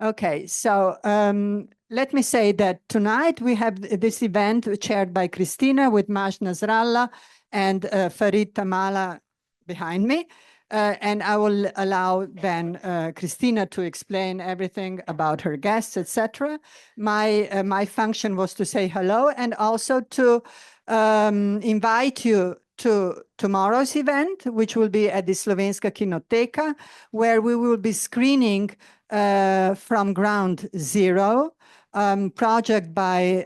Okay, so let me say that tonight we have this event chaired by Christina with Majdom Nasrallah and Fareedom Taamalah behind me. And I will allow then Christina to explain everything about her guests, etc. My function was to say hello and also to invite you to tomorrow's event, which will be at the Slovenska Kinoteka, where we will be screening from Ground Zero, project by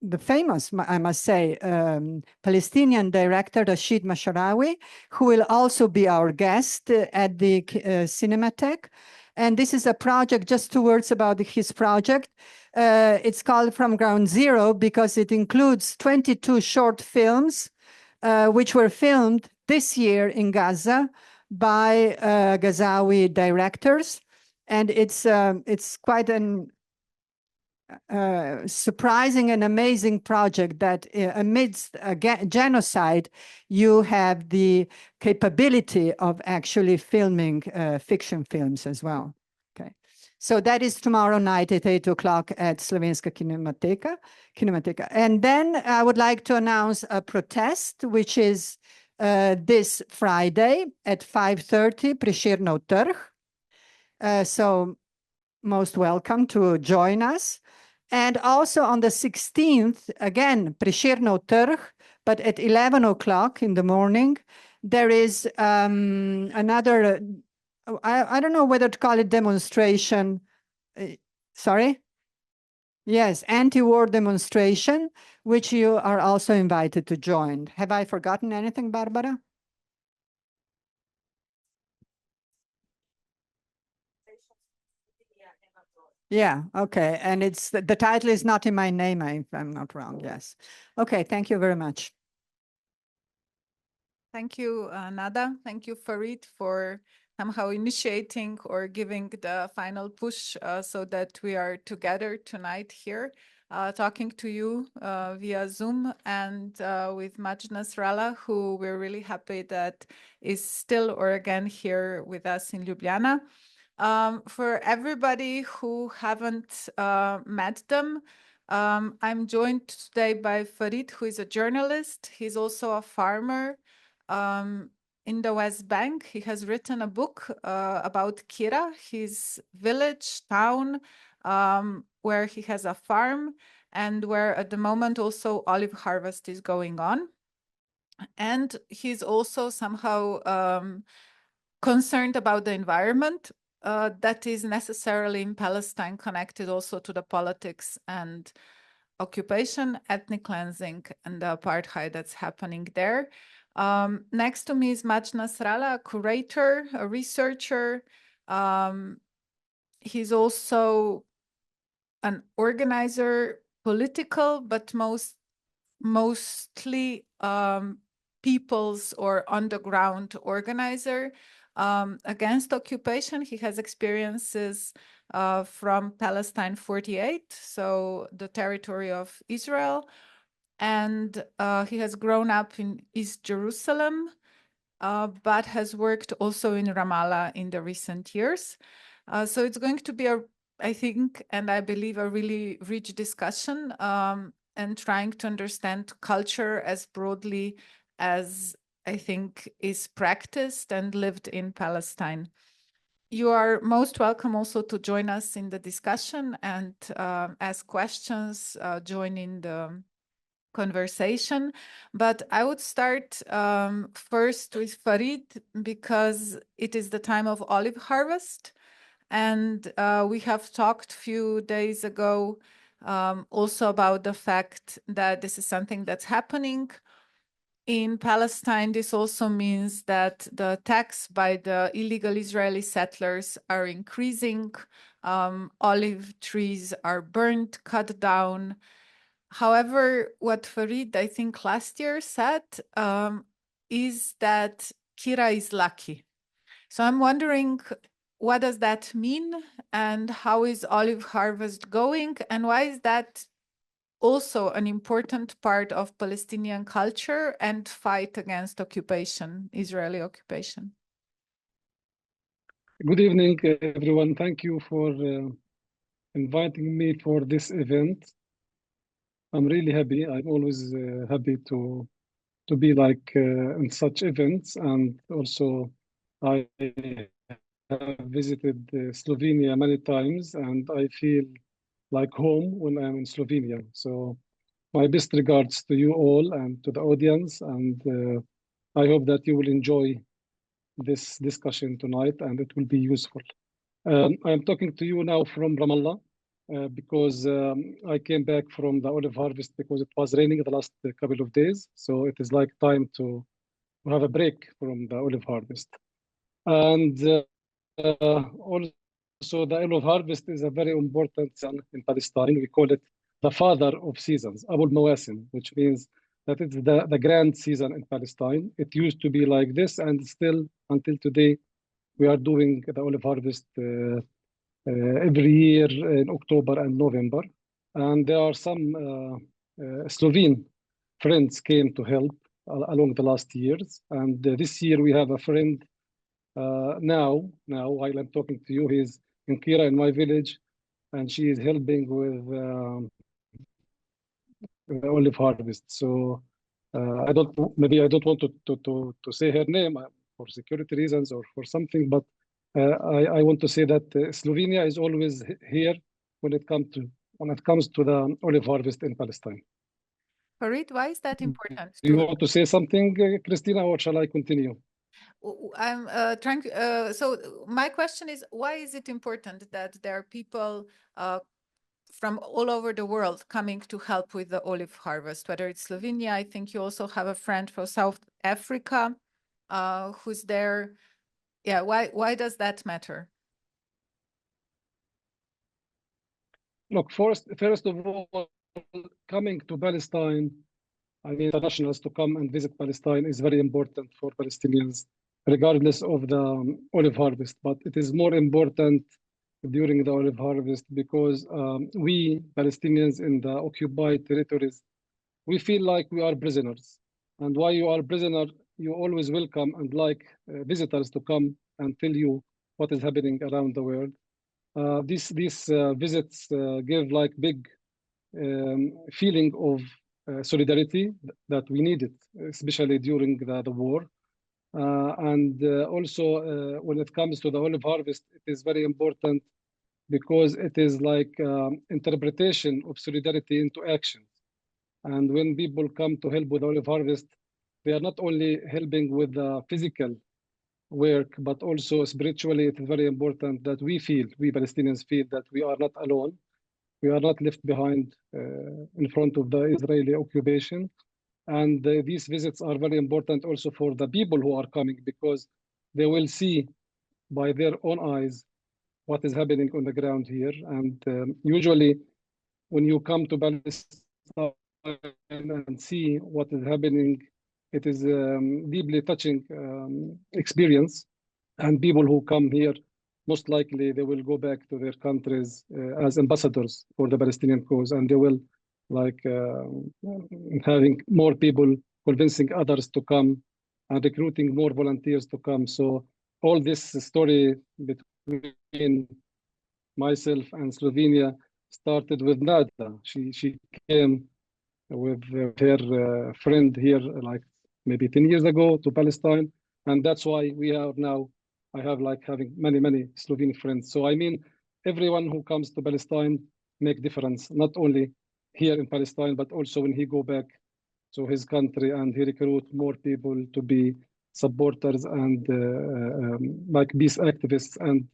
the famous, I must say, Palestinian director Rashid Masharawi, who will also be our guest at the Cinematheque. And this is a project, just 2 words about his project. It's called From Ground Zero because it includes 22 short films, which were filmed this year in Gaza by Gazawi directors. And it's quite an surprising and amazing project that amidst a genocide, you have the capability of actually filming fiction films as well. Okay, so that is tomorrow night at 8 o'clock at Slovenska Kinoteka. And then I would like to announce a protest, which is this Friday at 5:30, Prešernov Trg. So most welcome to join us. And also on the 16th, again, Prešernov Trg, but at 11 o'clock in the morning, there is another, I don't know whether to call it demonstration. Sorry? Yes, anti-war demonstration, which you are also invited to join. Have I forgotten anything, Barbara? Yeah, okay. And it's the title is not in my name, if I'm not wrong. Yes. Okay, thank you very much. Thank you, Nada. Thank you, Fareed, for somehow initiating or giving the final push so that we are together tonight here, talking to you via Zoom and with Majdom Nasrallah, who we're really happy that is still or again here with us in Ljubljana. For everybody who haven't met them, I'm joined today by Fareed, who is a journalist. He's also a farmer in the West Bank. He has written a book about Kira, his village, town, where he has a farm and where at the moment also olive harvest is going on. And he's also somehow concerned about the environment. That is necessarily in Palestine connected also to the politics and occupation, ethnic cleansing, and the apartheid that's happening there. Next to me is Majdom Nasrallah, a curator, a researcher. He's also an organizer, political, but mostly people's or underground organizer. Against occupation. He has experiences from Palestine 48, so the territory of Israel. And he has grown up in East Jerusalem, but has worked also in Ramallah in the recent years. So it's going to be, I think, and I believe, a really rich discussion and trying to understand culture as broadly as I think is practiced and lived in Palestine. You are most welcome also to join us in the discussion and ask questions, join in the conversation. But I would start first with Fareed because it is the time of olive harvest. And we have talked a few days ago also about the fact that this is something that's happening in Palestine. This also means that the attacks by the illegal Israeli settlers are increasing. Olive trees are burnt, cut down. However, what Fareed, I think, last year said is that Kira is lucky. So I'm wondering, what does that mean? And how is olive harvest going? And why is that also an important part of Palestinian culture and fight against occupation, Israeli occupation? Good evening, everyone. Thank you for inviting me for this event. I'm really happy. I'm always happy to be like in such events, and also I have visited Slovenia many times, and I feel like home when I'm in Slovenia. So my best regards to you all and to the audience, and I hope that you will enjoy this discussion tonight and it will be useful. I'm talking to you now from Ramallah because I came back from the olive harvest because it was raining the last couple of days. So it is like time to have a break from the olive harvest. And also the olive harvest is a very important season in Palestine. We call it the father of seasons, Abul Mawasim, which means that it's the grand season in Palestine. It used to be like this, and still until today, we are doing the olive harvest every year in October and November. And there are some Slovene friends came to help along the last years. And this year we have a friend now while I'm talking to you, he's in Kira in my village, and she is helping with the olive harvest. So I don't want to say her name for security reasons or for something, but I want to say that Slovenia is always here when it comes to the olive harvest in Palestine. Fareed, why is that important? Do you want to say something, Christina, or shall I continue? I'm trying. So my question is, why is it important that there are people from all over the world coming to help with the olive harvest? Whether it's Slovenia, I think you also have a friend from South Africa who's there. Yeah, why does that matter? Look, first of all, coming to Palestine, I mean, internationals to come and visit Palestine is very important for Palestinians, regardless of the olive harvest. But it is more important during the olive harvest because we Palestinians in the occupied territories, we feel like we are prisoners. And while you are a prisoner, you always welcome and like visitors to come and tell you what is happening around the world. These visits give like big feeling of solidarity that we needed, especially during the war. And also when it comes to the olive harvest, it is very important because it is like interpretation of solidarity into action. And when people come to help with olive harvest, they are not only helping with the physical work, but also spiritually, it is very important that we Palestinians feel that we are not alone. We are not left behind in front of the Israeli occupation. And these visits are very important also for the people who are coming because they will see by their own eyes what is happening on the ground here. And usually when you come to Palestine and see what is happening, it is deeply touching experience. And people who come here, most likely they will go back to their countries as ambassadors for the Palestinian cause, and they will like having more people convincing others to come and recruiting more volunteers to come. So all this story between myself and Slovenia started with Nada. She came with her friend here like maybe 10 years ago to Palestine, and that's why we are now. I have like having many Slovene friends. So I mean, everyone who comes to Palestine make difference, not only here in Palestine, but also when he go back to his country and he recruit more people to be supporters and like peace activists, and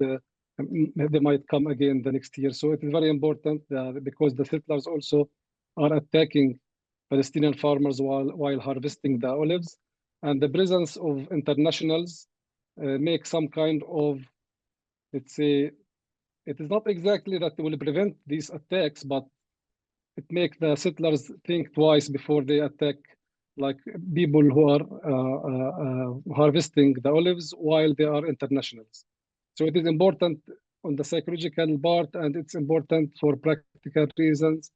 they might come again the next year. So it is very important because the settlers also are attacking Palestinian farmers while harvesting the olives, and the presence of internationals make some kind of, let's say, it is not exactly that they will prevent these attacks, but it makes the settlers think twice before they attack like people who are harvesting the olives while they are internationals. So it is important on the psychological part, and it's important for practical reasons,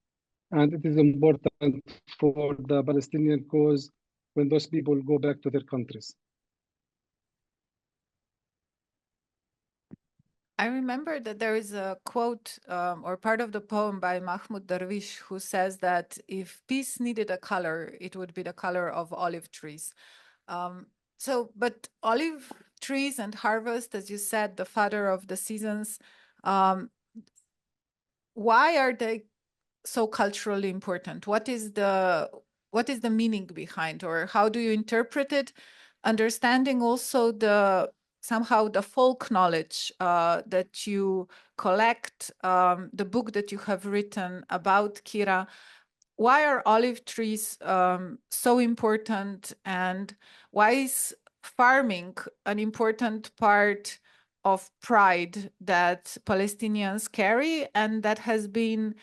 and it is important for the Palestinian cause when those people go back to their countries. I remember that there is a quote or part of the poem by Mahmoud Darwish who says that if peace needed a color, it would be the color of olive trees. But olive trees and harvest, as you said, the father of the seasons, why are they so culturally important? What is the meaning behind, or how do you interpret it? Understanding also somehow the folk knowledge that you collect, the book that you have written about Kira. Why are olive trees so important, and why is farming an important part of pride that Palestinians carry, and that has been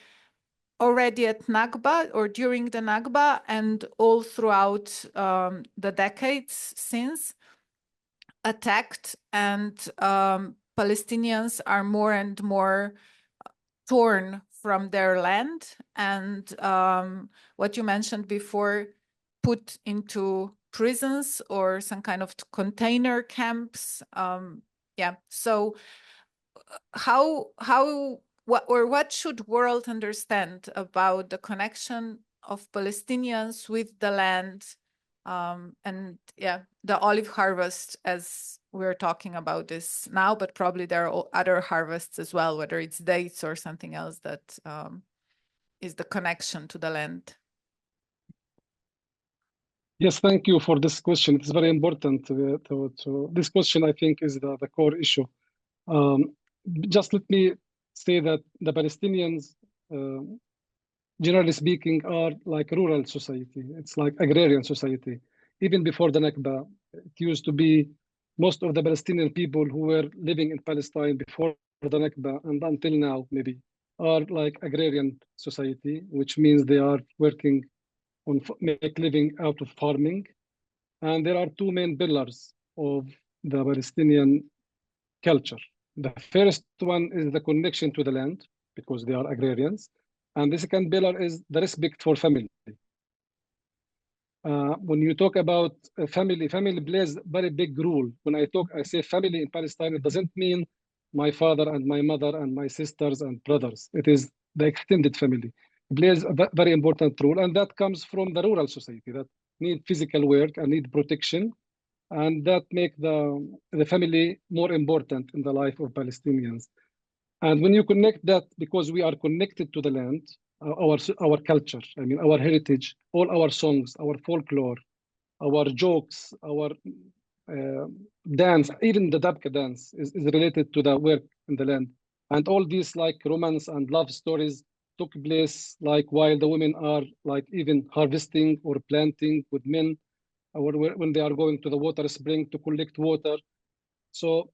already at Nakba or during the Nakba and all throughout the decades since attacked, and Palestinians are more and more torn from their land and what you mentioned before, put into prisons or some kind of container camps. So what should world understand about the connection of Palestinians with the land, and the olive harvest, as we're talking about this now, but probably there are other harvests as well, whether it's dates or something else that is the connection to the land. Yes, thank you for this question. It's very important. This question, I think, is the core issue. Just let me say that the Palestinians, generally speaking, are like rural society. It's like agrarian society. Even before the Nakba, it used to be most of the Palestinian people who were living in Palestine before the Nakba and until now, maybe, are like agrarian society, which means they are working on make living out of farming. And there are two main pillars of the Palestinian culture. The first one is the connection to the land, because they are agrarians. And the second pillar is the respect for family. When you talk about family plays a very big role. When I say family in Palestine, it doesn't mean my father and my mother and my sisters and brothers. It is the extended family. It plays a very important role, and that comes from the rural society that need physical work and need protection, and that make the family more important in the life of Palestinians. And when you connect that, because we are connected to the land, our culture, I mean, our heritage, all our songs, our folklore, our jokes, our dance, even the Dabka dance is related to the work in the land. And all these like romance and love stories took place like while the women are like even harvesting or planting with men, or when they are going to the water spring to collect water. So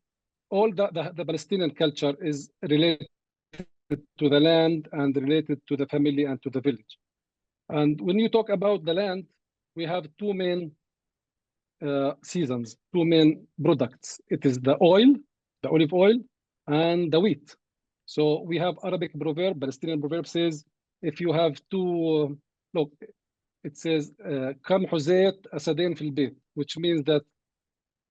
all the Palestinian culture is related to the land and related to the family and to the village. And when you talk about the land, we have two main seasons, two main products. It is the oil, the olive oil, and the wheat. So we have Arabic proverb, Palestinian proverb says, if you have two, look, it says, كم حزيت أسدين في البيت, which means that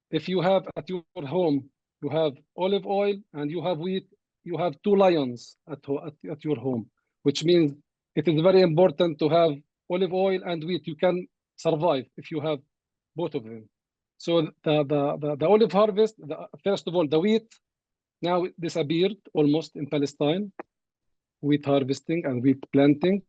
if you have at your home, you have olive oil and you have wheat, you have two lions at your home, which means it is very important to have olive oil and wheat. You can survive if you have both of them. So the olive harvest, first of all, the wheat now disappeared almost in Palestine, wheat harvesting and wheat planting,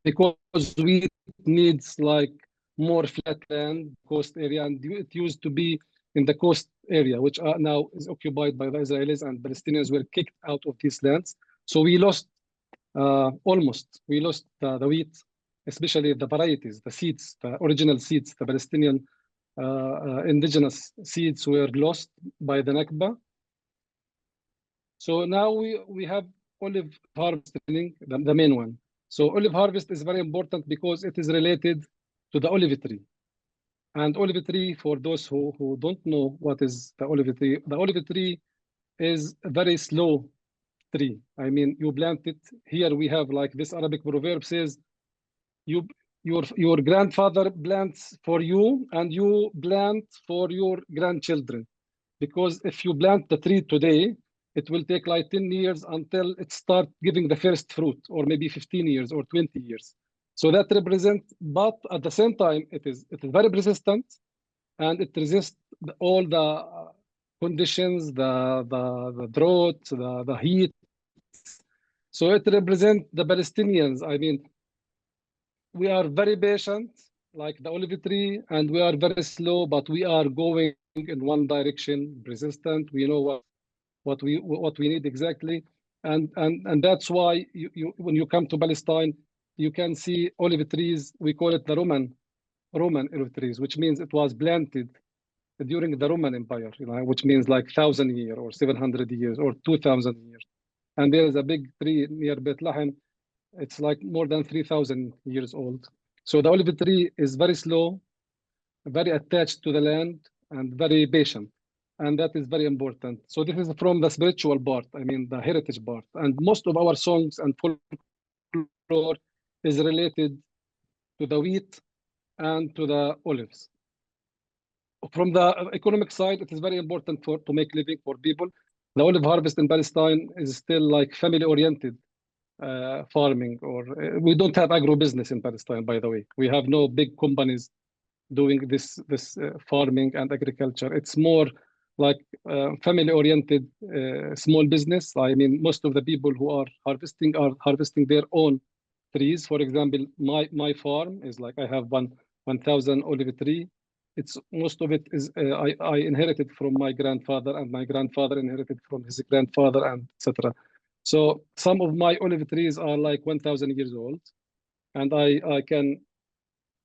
because wheat needs like more flat land, coast area, and it used to be in the coast area, which now is occupied by the Israelis, and Palestinians were kicked out of these lands. So we lost the wheat, especially the varieties, the seeds, the original seeds, the Palestinian indigenous seeds were lost by the Nakba. So now we have olive harvesting, the main one. So olive harvest is very important because it is related to the olive tree. And olive tree, for those who don't know what is the olive tree is a very slow tree. I mean, you plant it. Here we have like this Arabic proverb says, your grandfather plants for you and you plant for your grandchildren. because if you plant the tree today, it will take like 10 years until it starts giving the first fruit, or maybe 15 years or 20 years. So that represents, but at the same time, it is very resistant, and it resists all the conditions, the drought, the heat. So it represents the Palestinians. I mean, we are very patient, like the olive tree, and we are very slow, but we are going in one direction, resistant. We know what we need exactly, and that's why when you come to Palestine, you can see olive trees. We call it the Roman olive trees, which means it was planted during the Roman Empire, which means like 1,000 years or 700 years or 2,000 years. And there is a big tree near Bethlehem. It's like more than 3,000 years old. So the olive tree is very slow, very attached to the land, and very patient. And that is very important. So this is from the spiritual part, I mean, the heritage part. And most of our songs and folklore is related to the wheat and to the olives. From the economic side, it is very important to make living for people. The olive harvest in Palestine is still like family-oriented farming, or we don't have agro-business in Palestine, by the way. We have no big companies doing this farming and agriculture. It's more like family-oriented small business. I mean, most of the people who are harvesting their own trees. For example, my farm is like, I have 1,000 olive tree. It's most of it is I inherited from my grandfather, and my grandfather inherited from his grandfather, and etc. So some of my olive trees are like 1,000 years old, and I can,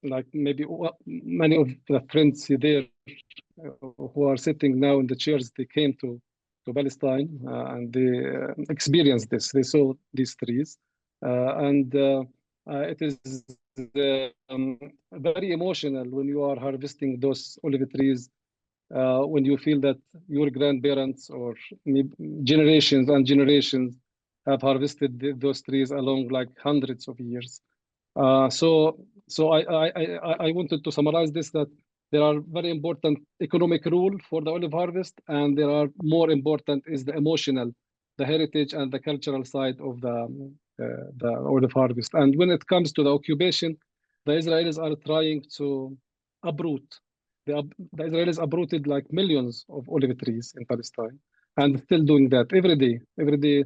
like, maybe many of the friends there who are sitting now in the chairs, they came to Palestine and they experienced this. They saw these trees, and it is very emotional when you are harvesting those olive trees, when you feel that your grandparents or generations and generations have harvested those trees along like hundreds of years. So I wanted to summarize this, that there are very important economic rule for the olive harvest, and there are more important is the emotional, the heritage and the cultural side of the olive harvest. And when it comes to the occupation, the Israelis are trying to uproot. The Israelis uprooted like millions of olive trees in Palestine, and still doing that every day. Every day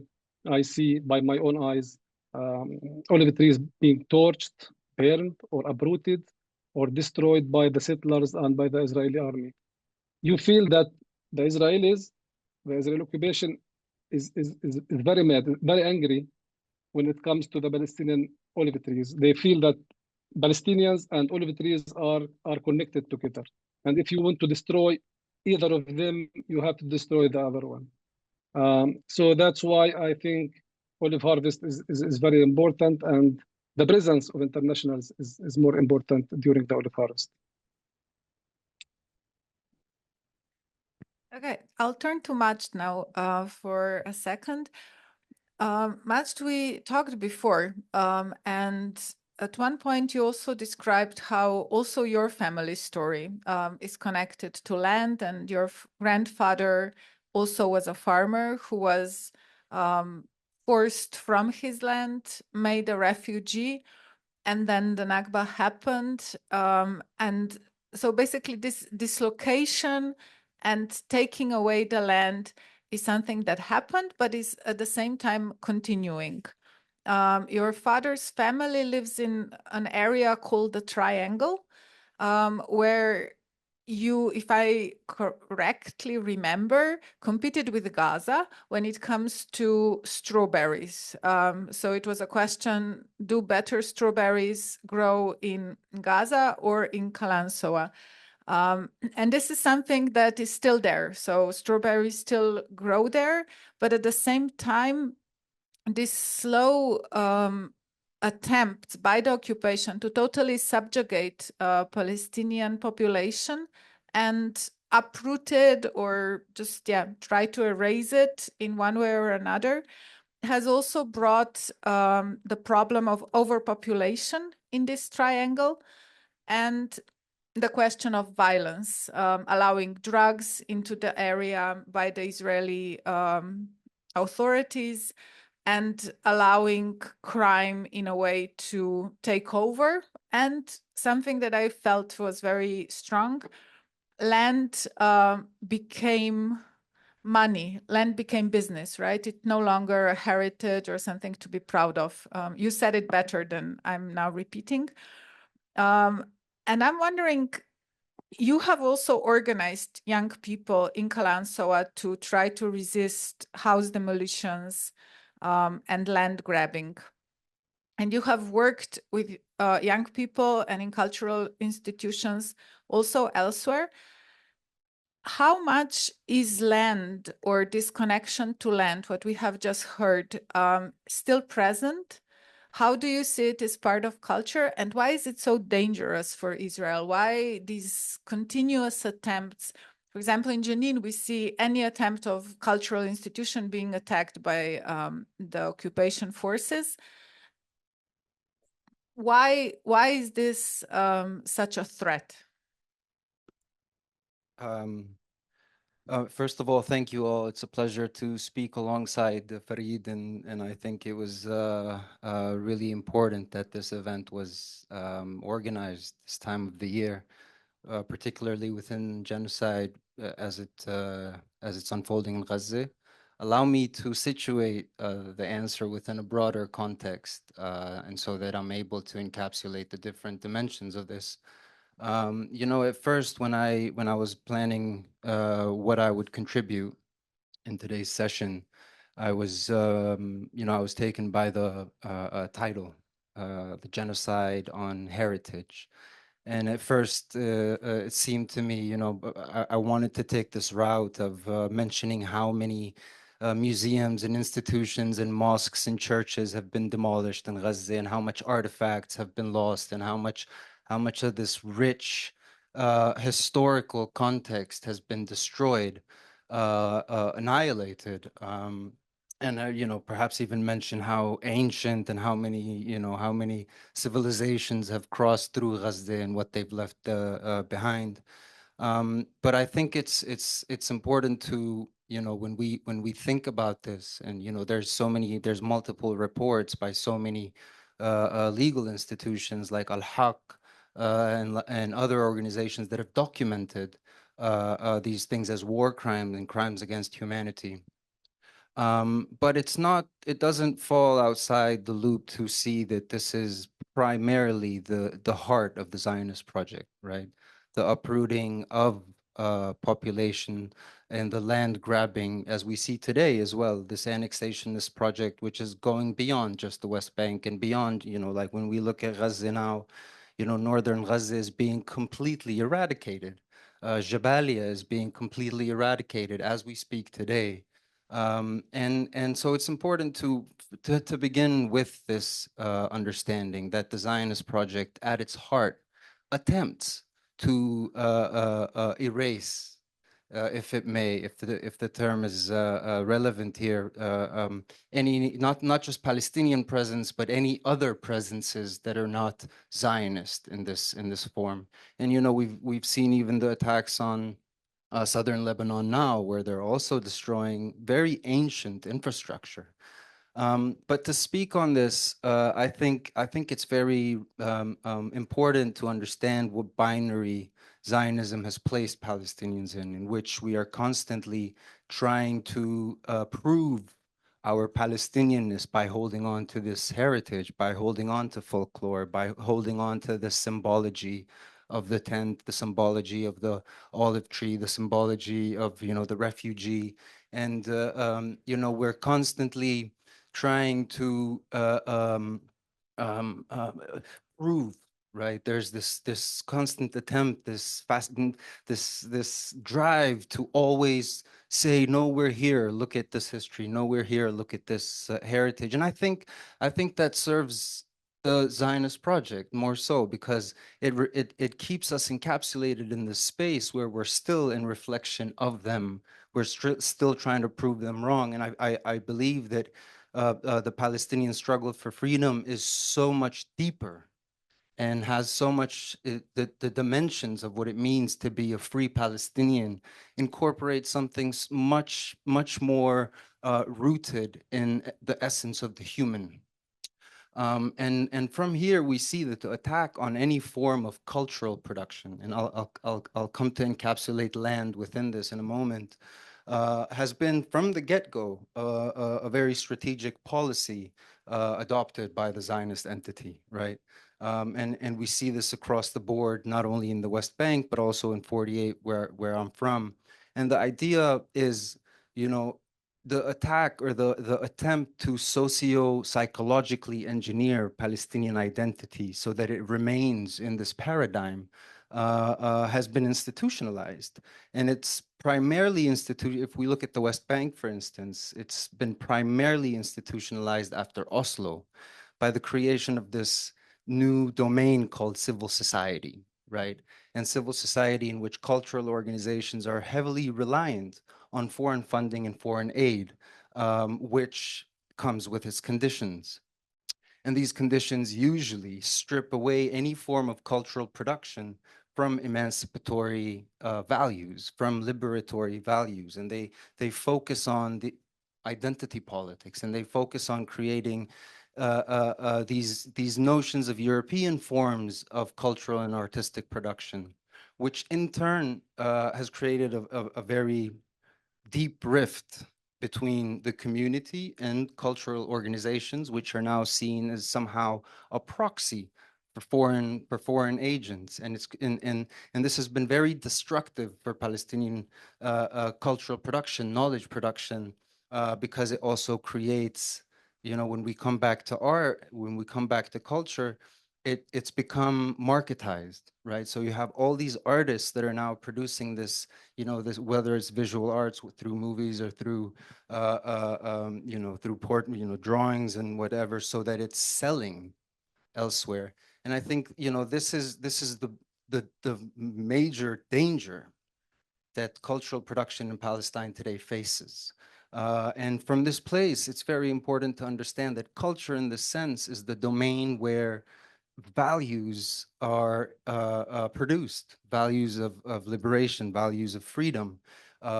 I see by my own eyes olive trees being torched, burned, or uprooted, or destroyed by the settlers and by the Israeli army. You feel that the Israeli occupation is very mad, very angry when it comes to the Palestinian olive trees. They feel that Palestinians and olive trees are connected together. And if you want to destroy either of them, you have to destroy the other one. So that's why I think olive harvest is very important, and the presence of internationals is more important during the olive harvest. Okay, I'll turn to Majd now for a second. Majd, we talked before, and at one point you also described how also your family story is connected to land, and your grandfather also was a farmer who was forced from his land, made a refugee, and then the Nakba happened. And so basically this dislocation and taking away the land is something that happened, but is at the same time continuing. Your father's family lives in an area called the Triangle, where you, if I correctly remember, competed with Gaza when it comes to strawberries. So it was a question, do better strawberries grow in Gaza or in Kalansoa? And this is something that is still there. So strawberries still grow there, but at the same time, this slow attempt by the occupation to totally subjugate Palestinian population and uprooted or just try to erase it in one way or another has also brought the problem of overpopulation in this triangle. And the question of violence, allowing drugs into the area by the Israeli authorities, and allowing crime in a way to take over. And something that I felt was very strong, land became money, land became business, right? It's no longer a heritage or something to be proud of. You said it better than I'm now repeating. And I'm wondering, you have also organized young people in Kalansoa to try to resist house demolitions and land grabbing. And you have worked with young people and in cultural institutions also elsewhere. How much is land, or this connection to land, what we have just heard, still present? How do you see it as part of culture? And why is it so dangerous for Israel? Why these continuous attempts? For example, in Jenin, we see any attempt of cultural institution being attacked by the occupation forces. Why is this such a threat? First of all, thank you all. It's a pleasure to speak alongside Fareed, and I think it was really important that this event was organized this time of the year, particularly within genocide as it's unfolding in Gaza. Allow me to situate the answer within a broader context, and so that I'm able to encapsulate the different dimensions of this. You know, at first, when I was planning what I would contribute in today's session, I was, you know, I was taken by the title, the genocide on heritage. And at first, it seemed to me, you know, I wanted to take this route of mentioning how many museums and institutions and mosques and churches have been demolished in Gaza, and how much artifacts have been lost, and how much of this rich historical context has been destroyed, annihilated. And you know, perhaps even mention how ancient and how many, you know, how many civilizations have crossed through Gaza and what they've left behind. But I think it's important to, you know, when we think about this, and you know, there's multiple reports by so many legal institutions like Al-Haq and other organizations that have documented these things as war crimes and crimes against humanity. But it doesn't fall outside the loop to see that this is primarily the heart of the Zionist project, right? The uprooting of population and the land grabbing, as we see today as well, this annexationist project, which is going beyond just the West Bank and beyond, you know, like when we look at Gaza now, you know, northern Gaza is being completely eradicated. Jabalia is being completely eradicated as we speak today. And so it's important to begin with this understanding that the Zionist project at its heart attempts to erase, if it may, if the term is relevant here, any not just Palestinian presence, but any other presences that are not Zionist in this form. And you know, we've seen even the attacks on southern Lebanon now, where they're also destroying very ancient infrastructure. But to speak on this, I think it's very important to understand what binary Zionism has placed Palestinians in which we are constantly trying to prove our Palestinianness by holding on to this heritage, by holding on to folklore, by holding on to the symbology of the tent, the symbology of the olive tree, the symbology of, you know, the refugee. And, you know, we're constantly trying to prove, right? There's this constant attempt, this drive to always say, no, we're here, look at this history, no, we're here, look at this heritage. And I think that serves the Zionist project more so, because it keeps us encapsulated in this space where we're still in reflection of them. We're still trying to prove them wrong. And I believe that the Palestinian struggle for freedom is so much deeper and has so much, the dimensions of what it means to be a free Palestinian incorporate something much, much more rooted in the essence of the human. And from here, we see that the attack on any form of cultural production, and I'll come to encapsulate land within this in a moment, has been from the get-go a very strategic policy adopted by the Zionist entity, right? And we see this across the board, not only in the West Bank, but also in 48, where I'm from. And the idea is, you know, the attack or the attempt to socio-psychologically engineer Palestinian identity so that it remains in this paradigm has been institutionalized. And it's primarily if we look at the West Bank, for instance, it's been primarily institutionalized after Oslo by the creation of this new domain called civil society, right? And civil society in which cultural organizations are heavily reliant on foreign funding and foreign aid, which comes with its conditions. And these conditions usually strip away any form of cultural production from emancipatory values, from liberatory values. And they focus on the identity politics, and they focus on creating these notions of European forms of cultural and artistic production, which in turn has created a very deep rift between the community and cultural organizations, which are now seen as somehow a proxy for foreign agents, and this has been very destructive for Palestinian cultural production, knowledge production, because it also creates, you know, when we come back to art, when we come back to culture, it's become marketized, right? So you have all these artists that are now producing this, you know, this, whether it's visual arts through movies or through, you know, through drawings and whatever, so that it's selling elsewhere. And I think, you know, this is the major danger that cultural production in Palestine today faces. And from this place, it's very important to understand that culture in this sense is the domain where values are produced, values of liberation, values of freedom,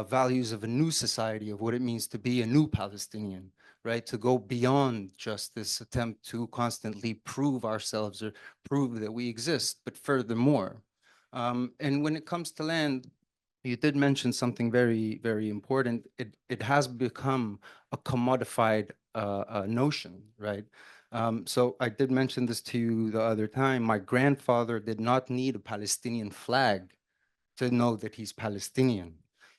values of a new society, of what it means to be a new Palestinian, right? To go beyond just this attempt to constantly prove ourselves or prove that we exist, but furthermore. And when it comes to land, you did mention something very, very important. It has become a commodified notion, right? So I did mention this to you the other time. My grandfather did not need a Palestinian flag to know that he's Palestinian.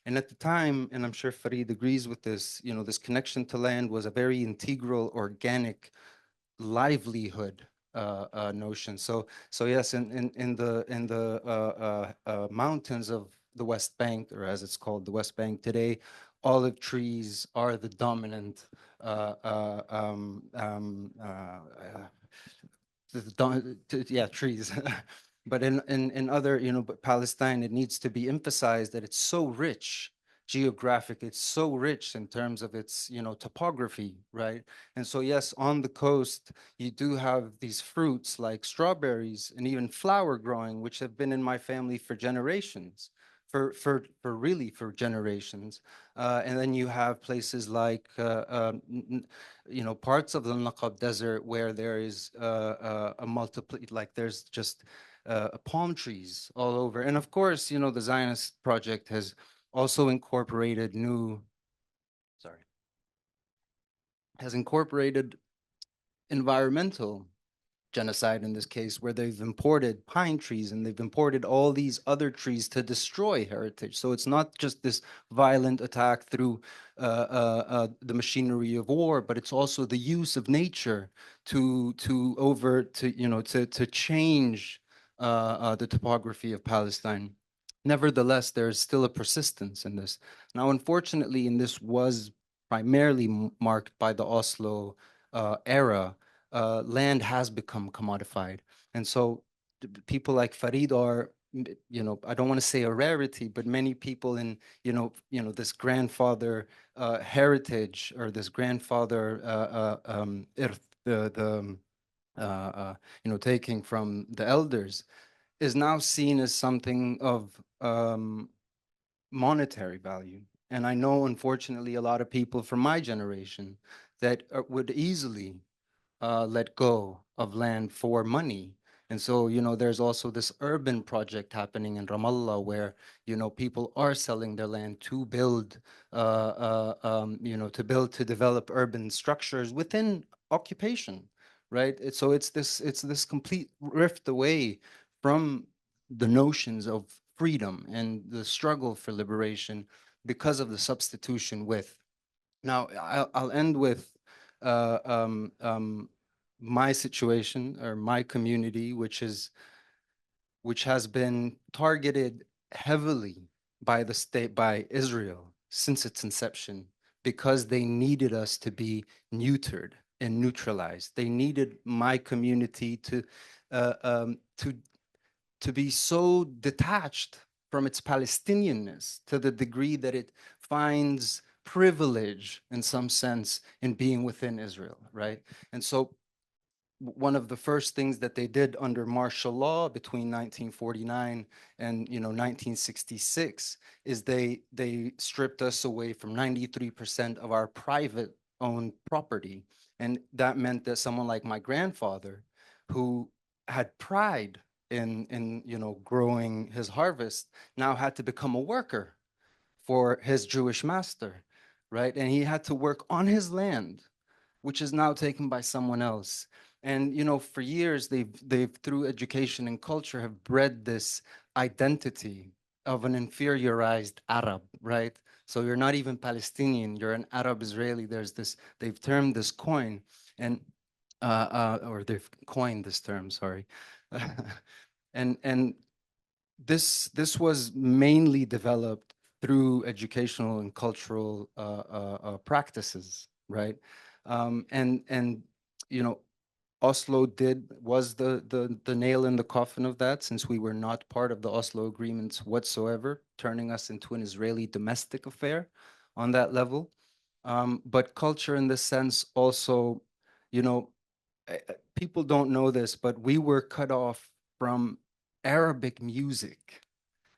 And at the time, and I'm sure Fareed agrees with this, you know, this connection to land was a very integral, organic livelihood notion. So yes, in the mountains of the West Bank, or as it's called, the West Bank today, olive trees are the dominant trees. But in other, you know, but Palestine, it needs to be emphasized that it's so rich geographic, it's so rich in terms of its, you know, topography, right? And so yes, on the coast, you do have these fruits like strawberries and even flower growing, which have been in my family for generations. For really for generations. And then you have places like, you know, parts of the Naqab Desert where there is a multiple, like there's just palm trees all over. And of course, you know, the Zionist project has also incorporated has incorporated environmental genocide in this case, where they've imported pine trees and they've imported all these other trees to destroy heritage. So it's not just this violent attack through the machinery of war, but it's also the use of nature to change the topography of Palestine. Nevertheless, there's still a persistence in this. Now, unfortunately, and this was primarily marked by the Oslo era, land has become commodified. And so people like Fareed are, you know, I don't want to say a rarity, but many people in, you know, this grandfather heritage, or this grandfather taking from the elders, is now seen as something of monetary value. And I know, unfortunately, a lot of people from my generation that would easily let go of land for money. And so, there's also this urban project happening in Ramallah where, people are selling their land to build, to develop urban structures within occupation, right? So it's this complete rift away from the notions of freedom and the struggle for liberation because of the substitution with. Now, I'll end with my situation or my community, which has been targeted heavily by the state, by Israel, since its inception, because they needed us to be neutered and neutralized. They needed my community to be so detached from its Palestinianness to the degree that it finds privilege in some sense in being within Israel, right? And so one of the first things that they did under martial law between 1949 and 1966 is they stripped us away from 93% of our private owned property. And that meant that someone like my grandfather, who had pride in growing his harvest, now had to become a worker for his Jewish master, right? And he had to work on his land, which is now taken by someone else. And for years they've through education and culture have bred this identity of an inferiorized Arab, right? So you're not even Palestinian, you're an Arab Israeli. There's this, they've termed this coin, and or they've coined this term, sorry. and this was mainly developed through educational and cultural practices, right? And Oslo was the nail in the coffin of that, since we were not part of the Oslo agreements whatsoever, turning us into an Israeli domestic affair on that level. But culture in this sense also, people don't know this, but we were cut off from Arabic music,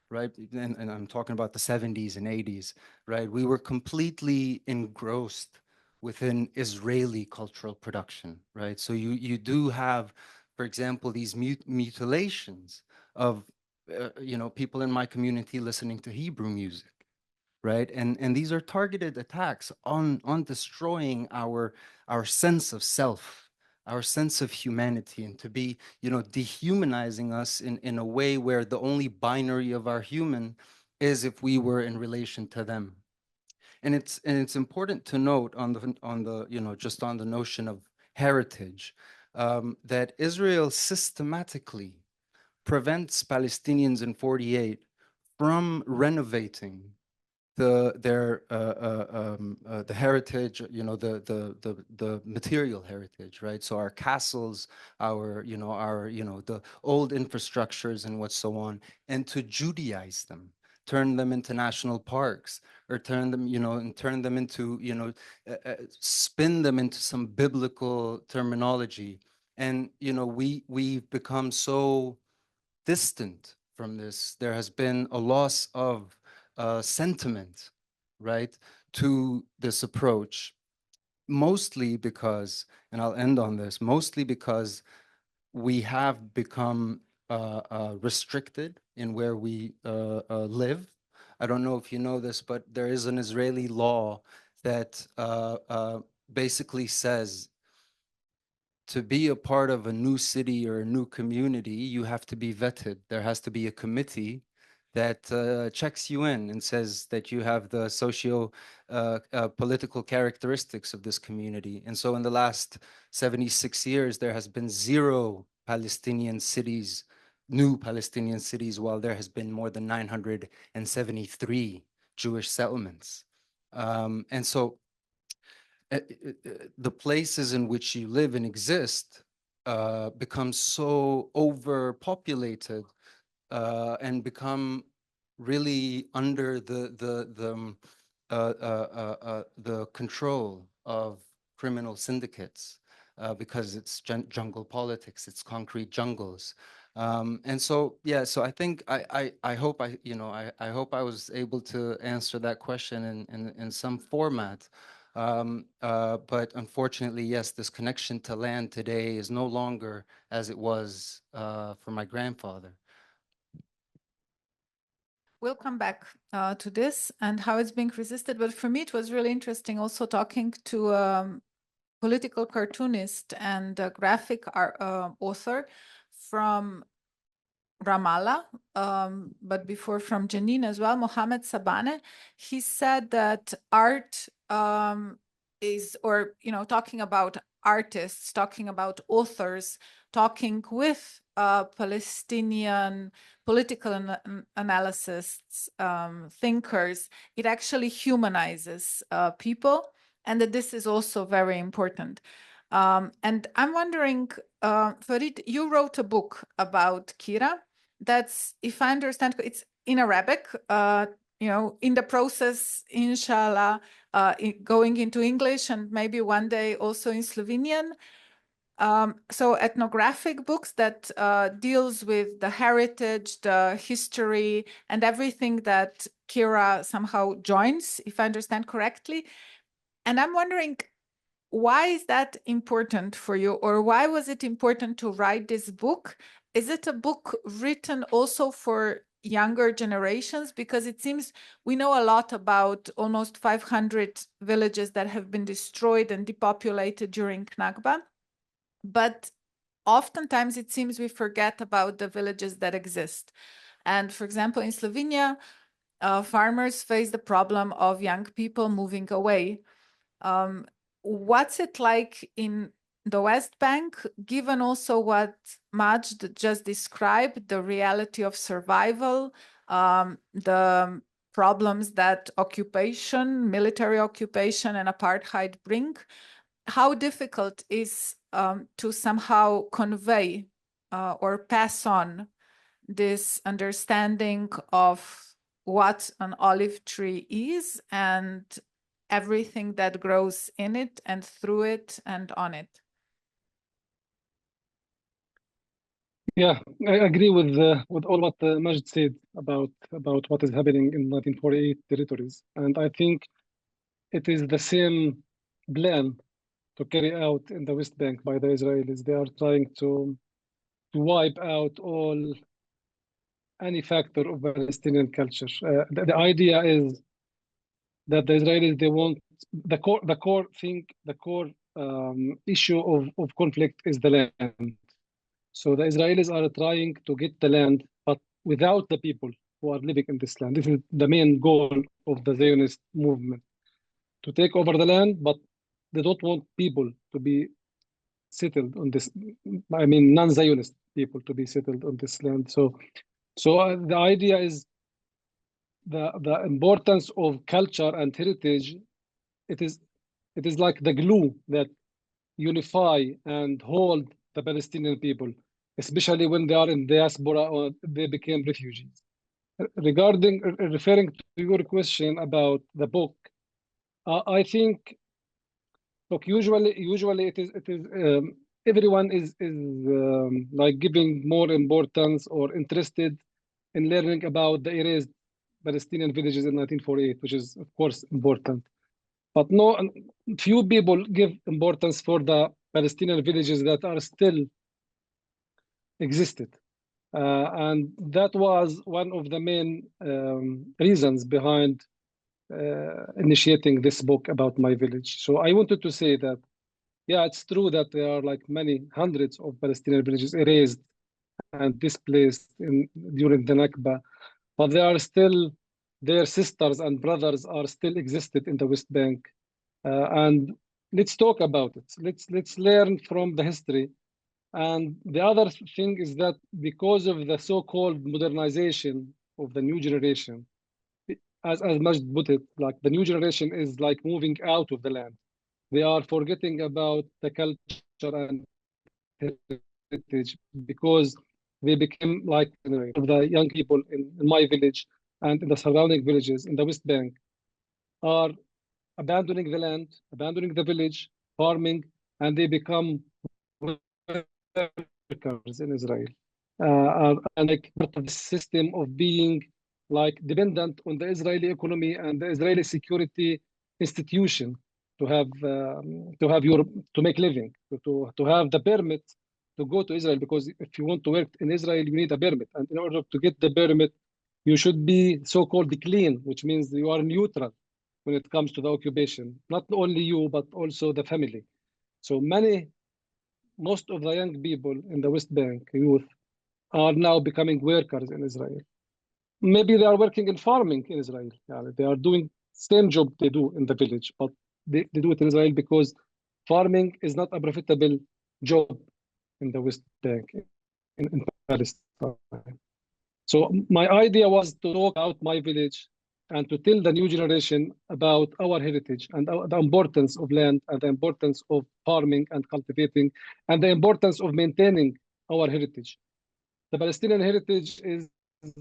right? And I'm talking about the 70s and 80s, right? We were completely engrossed within Israeli cultural production, right? So you do have, for example, these mutilations of, people in my community listening to Hebrew music, right? And these are targeted attacks on destroying our sense of self, our sense of humanity, and to be, dehumanizing us in a way where the only binary of our human is if we were in relation to them. And it's important to note on the just on the notion of heritage, that Israel systematically prevents Palestinians in 48 from renovating the heritage, the material heritage, right? So our castles, the old infrastructures and what so on, and to Judaize them, turn them into national parks, or turn them into, spin them into some biblical terminology. And, we've become so distant from this. There has been a loss of sentiment, right, to this approach, mostly because, and I'll end on this, mostly because we have become restricted in where we live. I don't know if you know this, but there is an Israeli law that basically says to be a part of a new city or a new community, you have to be vetted. There has to be a committee that checks you in and says that you have the political characteristics of this community. And so in the last 76 years, there has been 0 Palestinian cities, new Palestinian cities, while there has been more than 973 Jewish settlements. And so the places in which you live and exist become so overpopulated and become really under the control of criminal syndicates. because it's jungle politics, it's concrete jungles. And so, yeah, so I think I hope I hope I was able to answer that question in some format. But unfortunately, yes, this connection to land today is no longer as it was for my grandfather. We'll come back to this and how it's being resisted. But for me, it was really interesting also talking to political cartoonist and graphic author from Ramallah, but before from Jenin as well, Mohammed Sabane. He said that art is, or, you know, talking about artists, talking about authors, talking with Palestinian political analysts, thinkers, it actually humanizes people, and that this is also very important. And I'm wondering, Fareed, you wrote a book about Kira. That's, if I understand, it's in Arabic, you know, in the process, inshallah, going into English and maybe one day also in Slovenian. So ethnographic books that deals with the heritage, the history, and everything that Kira somehow joins, if I understand correctly. And I'm wondering, why is that important for you, or why was it important to write this book? Is it a book written also for younger generations? Because it seems we know a lot about almost 500 villages that have been destroyed and depopulated during Nakba, but oftentimes it seems we forget about the villages that exist. And for example, in Slovenia, farmers face the problem of young people moving away. What's it like in the West Bank, given also what Majd just described, the reality of survival, the problems that occupation, military occupation and apartheid bring? How difficult is to somehow convey or pass on this understanding of what an olive tree is and everything that grows in it and through it and on it? Yeah, I agree with all what Majd said about what is happening in 1948 territories, and I think it is the same plan to carry out in the West Bank by the Israelis. They are trying to wipe out any factor of Palestinian culture. The idea is that the Israelis, they want the core issue of conflict is the land. So the Israelis are trying to get the land, but without the people who are living in this land. This is the main goal of the Zionist movement, to take over the land, but they don't want people to be settled on this. I mean, non-Zionist people to be settled on this land. So the idea is the importance of culture and heritage. It is like the glue that unify and hold the Palestinian people, especially when they are in diaspora or they became refugees. Referring to your question about the book, I think, look, usually it is everyone is like giving more importance or interested in learning about the erased Palestinian villages in 1948, which is of course important. But few people give importance for the Palestinian villages that are still existed. And that was one of the main reasons behind initiating this book about my village. So I wanted to say that, yeah, it's true that there are like many hundreds of Palestinian villages erased and displaced during the Nakba, but they are still, their sisters and brothers are still existed in the West Bank. And let's talk about it. Let's learn from the history. And the other thing is that because of the so-called modernization of the new generation, as Majd put it, like the new generation is like moving out of the land. They are forgetting about the culture and heritage because they became like the young people in my village and in the surrounding villages in the West Bank are abandoning the land, abandoning the village, farming, and they become workers in Israel. And like part of the system of being like dependent on the Israeli economy and the Israeli security institution to make living, to have the permit to go to Israel, because if you want to work in Israel, you need a permit, and in order to get the permit, you should be so-called clean, which means you are neutral when it comes to the occupation. Not only you, but also the family. So most of the young people in the West Bank, youth, are now becoming workers in Israel. Maybe they are working in farming in Israel. They are doing same job they do in the village, but they do it in Israel because farming is not a profitable job in the West Bank, in Palestine. So my idea was to talk about my village and to tell the new generation about our heritage and the importance of land and the importance of farming and cultivating and the importance of maintaining our heritage. The Palestinian heritage is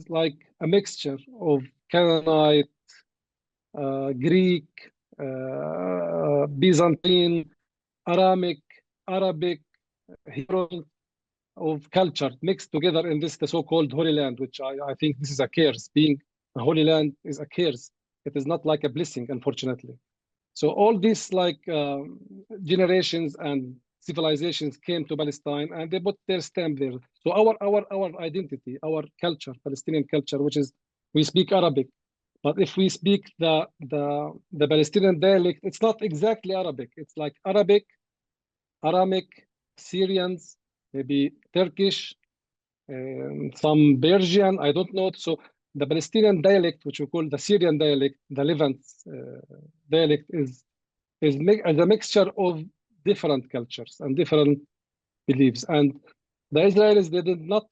like a mixture of Canaanite, Greek, Byzantine, Aramic, Arabic, Hebrew of culture mixed together in this the so-called Holy Land, which I think this is a curse. Being a Holy Land is a curse. It is not like a blessing, unfortunately. So all these like generations and civilizations came to Palestine and they put their stamp there. So our identity, our culture, Palestinian culture, which is we speak Arabic, but if we speak the Palestinian dialect, it's not exactly Arabic. It's like Arabic, Aramic, Syrians, maybe Turkish, some Persian, I don't know. So the Palestinian dialect, which we call the Syrian dialect, the Levant dialect, is a mixture of different cultures and different beliefs. And the Israelis, they did not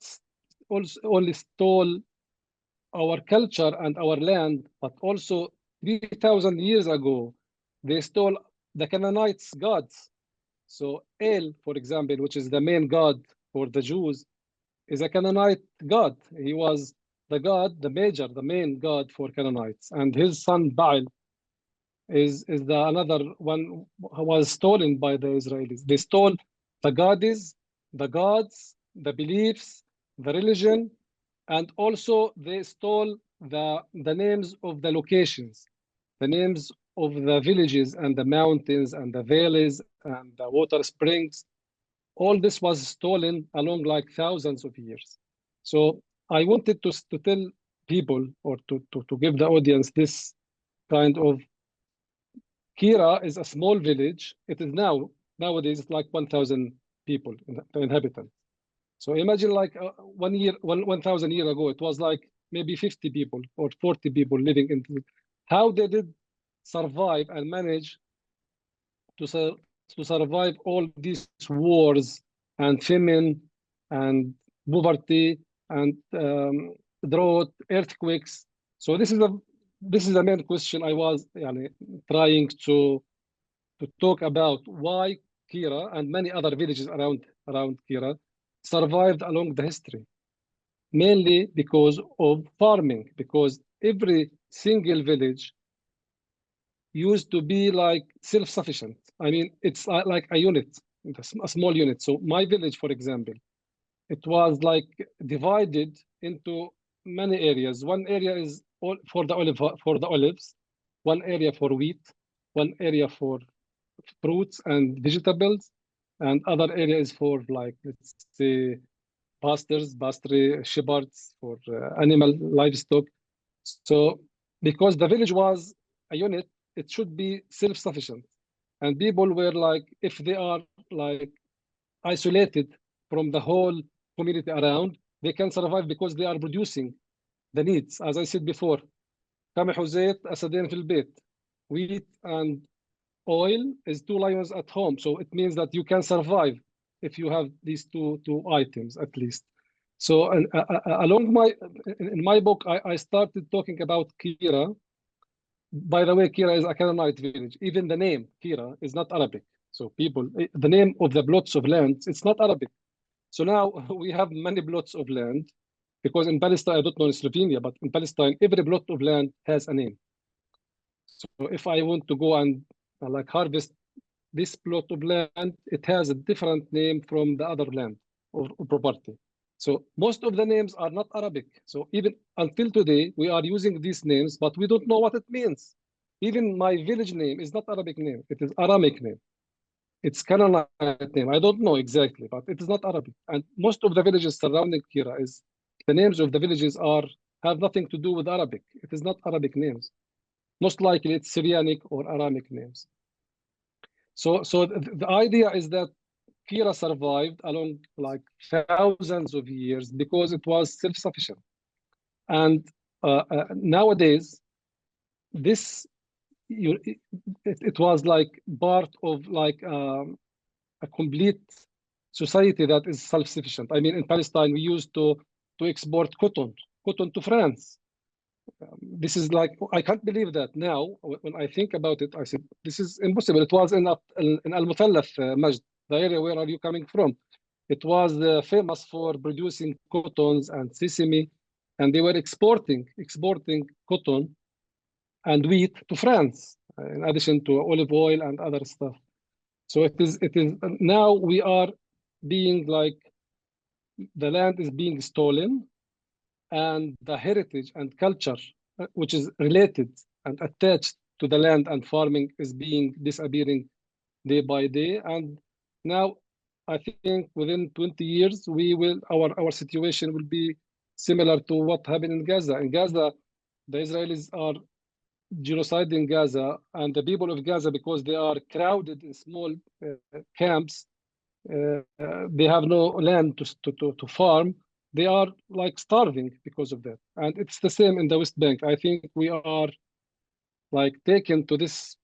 only stole our culture and our land, but also 3,000 years ago, they stole the Canaanites' gods. So El, for example, which is the main god for the Jews, is a Canaanite god. He was the god, the main god for Canaanites. And his son Baal is another one who was stolen by the Israelis. They stole the goddess, the gods, the beliefs, the religion, and also they stole the names of the locations, the names of the villages and the mountains and the valleys and the water springs. All this was stolen along like thousands of years. So I wanted to tell people, or to give the audience this kind of, Kira is a small village. It is nowadays it's like 1,000 people, the inhabitants. So imagine like 1,000 years ago, it was like maybe 50 people or 40 people living in. How they did survive and manage to survive all these wars and famine and poverty and drought, earthquakes. So this is the main question I was trying to talk about, why Kira and many other villages around Kira survived along the history, mainly because of farming, because every single village used to be like self-sufficient. I mean, it's like a unit, a small unit. So my village, for example, it was like divided into many areas. One area is for the olives, one area for wheat, one area for fruits and vegetables, and other area is for like, let's say, pastury, shepherds, for animal livestock. So because the village was a unit, it should be self-sufficient. And people were like, if they are like isolated from the whole community around, they can survive because they are producing the needs. As I said before, قمح وزيت أسدين في البيت. Wheat and oil is 2 lions at home. So it means that you can survive if you have these two items at least. So in my book, I started talking about Kira. By the way, Kira is a Canaanite village. Even the name Kira is not Arabic. So the name of the plots of land, it's not Arabic. So now we have many plots of land, because in Palestine, I don't know in Slovenia, but in Palestine, every plot of land has a name. So if I want to go and like harvest this plot of land, it has a different name from the other land or property. So most of the names are not Arabic. So even until today, we are using these names, but we don't know what it means. Even my village name is not Arabic name. It is Aramic name. It's Canaanite name. I don't know exactly, but it is not Arabic. And most of the villages surrounding Kira is, the names of the villages have nothing to do with Arabic. It is not Arabic names. Most likely it's Syrianic or Aramic names. So the idea is that Kira survived along like thousands of years because it was self-sufficient. And nowadays, this it was like part of like a complete society that is self-sufficient. I mean, in Palestine, we used to export cotton to France. This is like, I can't believe that now. When I think about it, I said, this is impossible. It was in Al-Muthallath, Majd, the area where are you coming from? It was famous for producing cottons and sesame, and they were exporting cotton and wheat to France, in addition to olive oil and other stuff. So it is now we are being like, the land is being stolen, and the heritage and culture, which is related and attached to the land and farming, is being disappearing day by day. And now I think within 20 years, our situation will be similar to what happened in Gaza. In Gaza, the Israelis are genociding Gaza, and the people of Gaza, because they are crowded in small camps, they have no land to farm. They are like starving because of that. And it's the same in the West Bank. I think we are like taken to this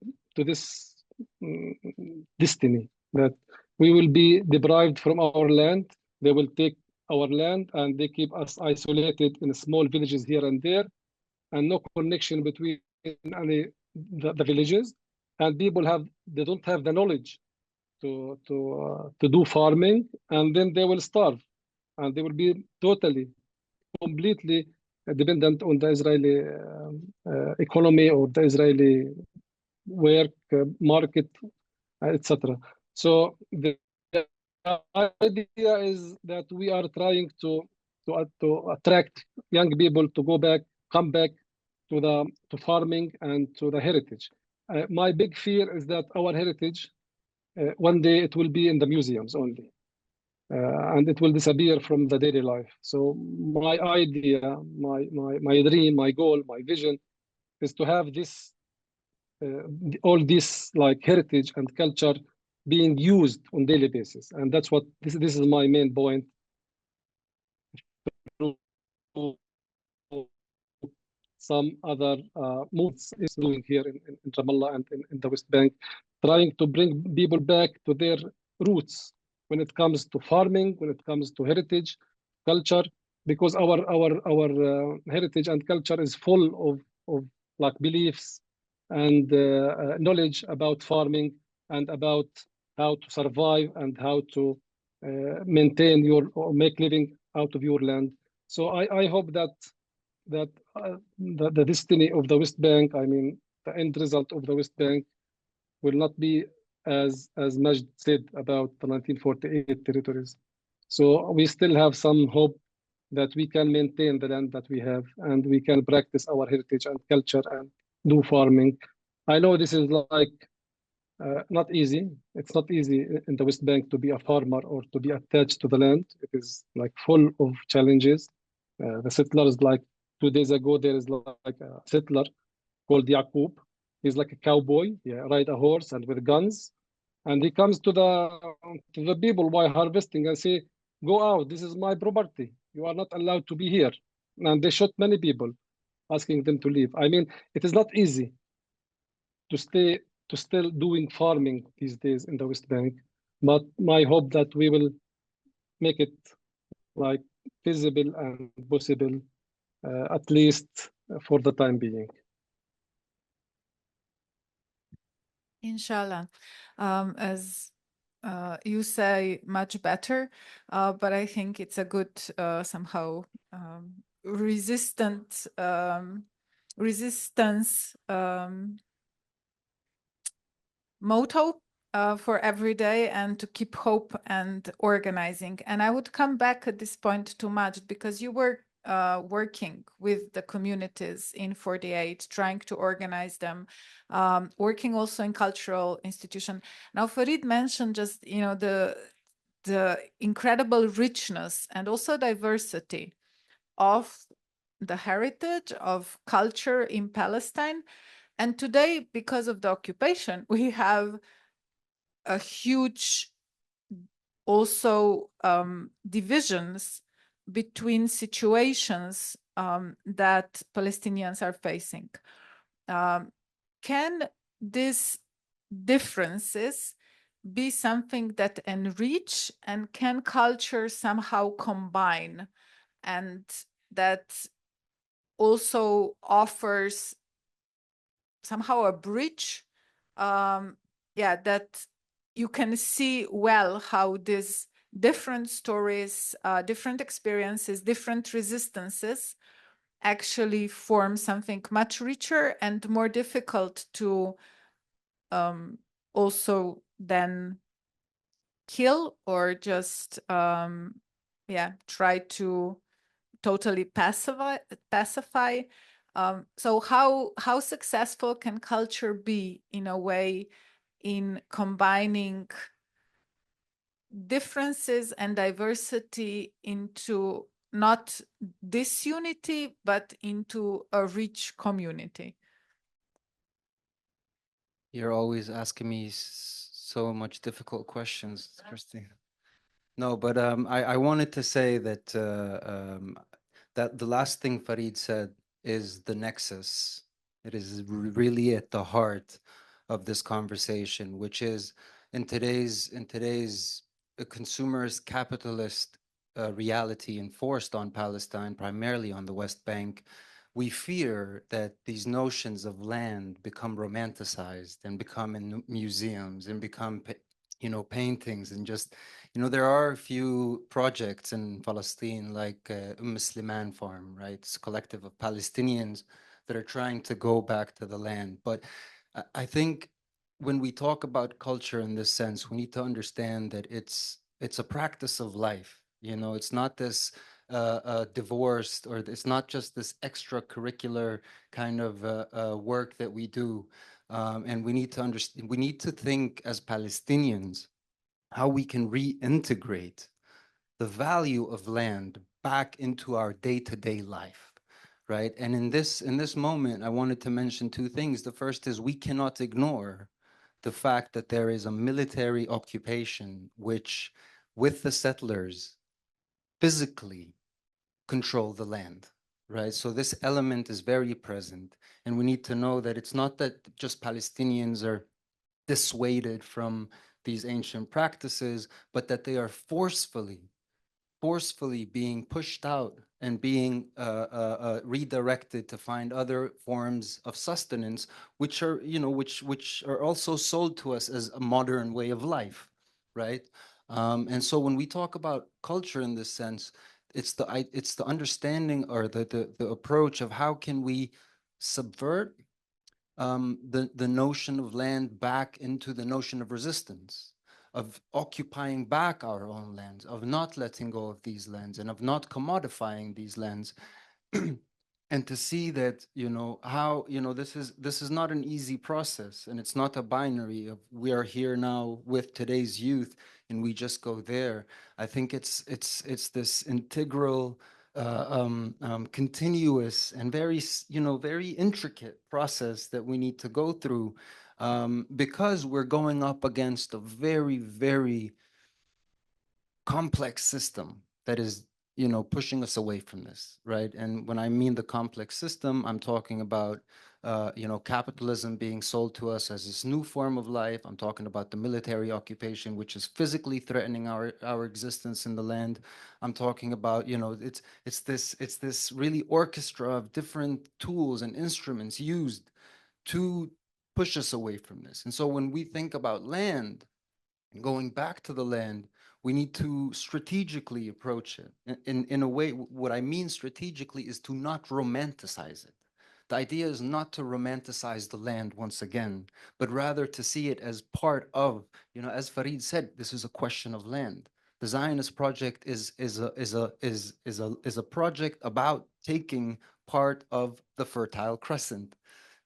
destiny that we will be deprived from our land. They will take our land and they keep us isolated in small villages here and there, and no connection between the villages. And people they don't have the knowledge to do farming, and then they will starve, and they will be completely dependent on the Israeli economy or the Israeli work market, etc. So the idea is that we are trying to attract young people to come back to farming and to the heritage. My big fear is that our heritage, one day it will be in the museums only. And it will disappear from the daily life. So my idea, my dream, my goal, my vision is to have this, all this like heritage and culture being used on daily basis. And that's what, this is my main point. Some other moves is doing here in Ramallah and in the West Bank, trying to bring people back to their roots when it comes to farming, when it comes to heritage, culture, because our heritage and culture is full of like beliefs and knowledge about farming and about how to survive and how to maintain or make living out of your land. So I hope that the destiny of the West Bank, I mean, the end result of the West Bank will not be as Majd said about the 1948 territories. So we still have some hope that we can maintain the land that we have, and we can practice our heritage and culture and do farming. I know this is like not easy. It's not easy in the West Bank to be a farmer or to be attached to the land. It is like full of challenges. The settlers, like 2 days ago, there is like a settler called Yaqub. He's like a cowboy, ride a horse and with guns. And he comes to the people while harvesting and say, go out, this is my property. You are not allowed to be here. And they shot many people, asking them to leave. I mean, it is not easy to still doing farming these days in the West Bank. But my hope that we will make it like feasible and possible, at least for the time being. Inshallah. As you say, much better, but I think it's a good somehow resistance motto for every day and to keep hope and organizing. And I would come back at this point to Majd, because you were working with the communities in 48, trying to organize them, working also in cultural institutions. Now, Fareed mentioned just, the incredible richness and also diversity of the heritage of culture in Palestine. And today, because of the occupation, we have a huge also divisions between situations that Palestinians are facing. Can these differences be something that enrich, and can culture somehow combine, and that also offers somehow a bridge, that you can see well how these different stories, different experiences, different resistances actually form something much richer and more difficult to also then kill or just try to totally pacify. So how successful can culture be in a way in combining differences and diversity into not disunity, but into a rich community? You're always asking me so much difficult questions, Christine. No, but I wanted to say that that the last thing Fareed said is the nexus. It is really at the heart of this conversation, which is in today's consumerist capitalist reality enforced on Palestine, primarily on the West Bank, we fear that these notions of land become romanticized and become in museums and become, paintings, and just, there are a few projects in Palestine like Musliman Farm, right? It's a collective of Palestinians that are trying to go back to the land. But I think when we talk about culture in this sense, we need to understand that it's a practice of life. It's not this divorced, or it's not just this extracurricular kind of work that we do. And we need to understand, we need to think as Palestinians how we can reintegrate the value of land back into our day-to-day life, right? And in this moment, I wanted to mention two things. The first is we cannot ignore the fact that there is a military occupation which, with the settlers, physically control the land, right? So this element is very present, and we need to know that it's not that just Palestinians are dissuaded from these ancient practices, but that they are forcefully being pushed out and being redirected to find other forms of sustenance, which are, which are also sold to us as a modern way of life, right? And so when we talk about culture in this sense, it's the understanding, or the approach of how can we subvert the notion of land back into the notion of resistance, of occupying back our own lands, of not letting go of these lands, and of not commodifying these lands. And to see that, how, this is not an easy process, and it's not a binary of we are here now with today's youth and we just go there. I think it's this integral, continuous and very, very intricate process that we need to go through, because we're going up against a very, very complex system that is, pushing us away from this, right? And when I mean the complex system, I'm talking about, capitalism being sold to us as this new form of life. I'm talking about the military occupation, which is physically threatening our existence in the land. I'm talking about, it's this really orchestra of different tools and instruments used to push us away from this. And so when we think about land, going back to the land, we need to strategically approach it. In a way, what I mean strategically is to not romanticize it, The idea is not to romanticize the land once again, but rather to see it as part of, as Fareed said, this is a question of land. The Zionist project is a project about taking part of the Fertile Crescent.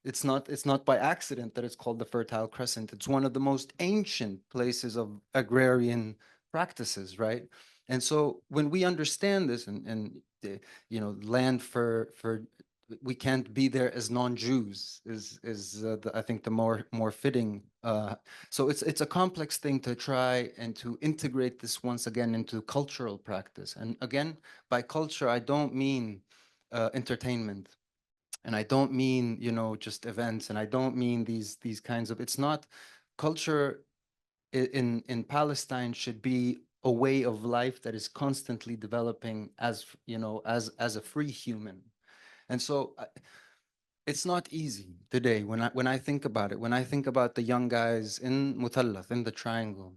It's not by accident that it's called the Fertile Crescent. It's one of the most ancient places of agrarian practices, right? And so when we understand this, and land for we can't be there as non-Jews is I think the more fitting. So it's a complex thing to try and to integrate this once again into cultural practice. And again, by culture, I don't mean entertainment. And I don't mean, just events, and I don't mean these kinds of, it's not, culture in Palestine should be a way of life that is constantly developing as a free human. And so it's not easy today when I think about it, when I think about the young guys in Muthallath, in the Triangle,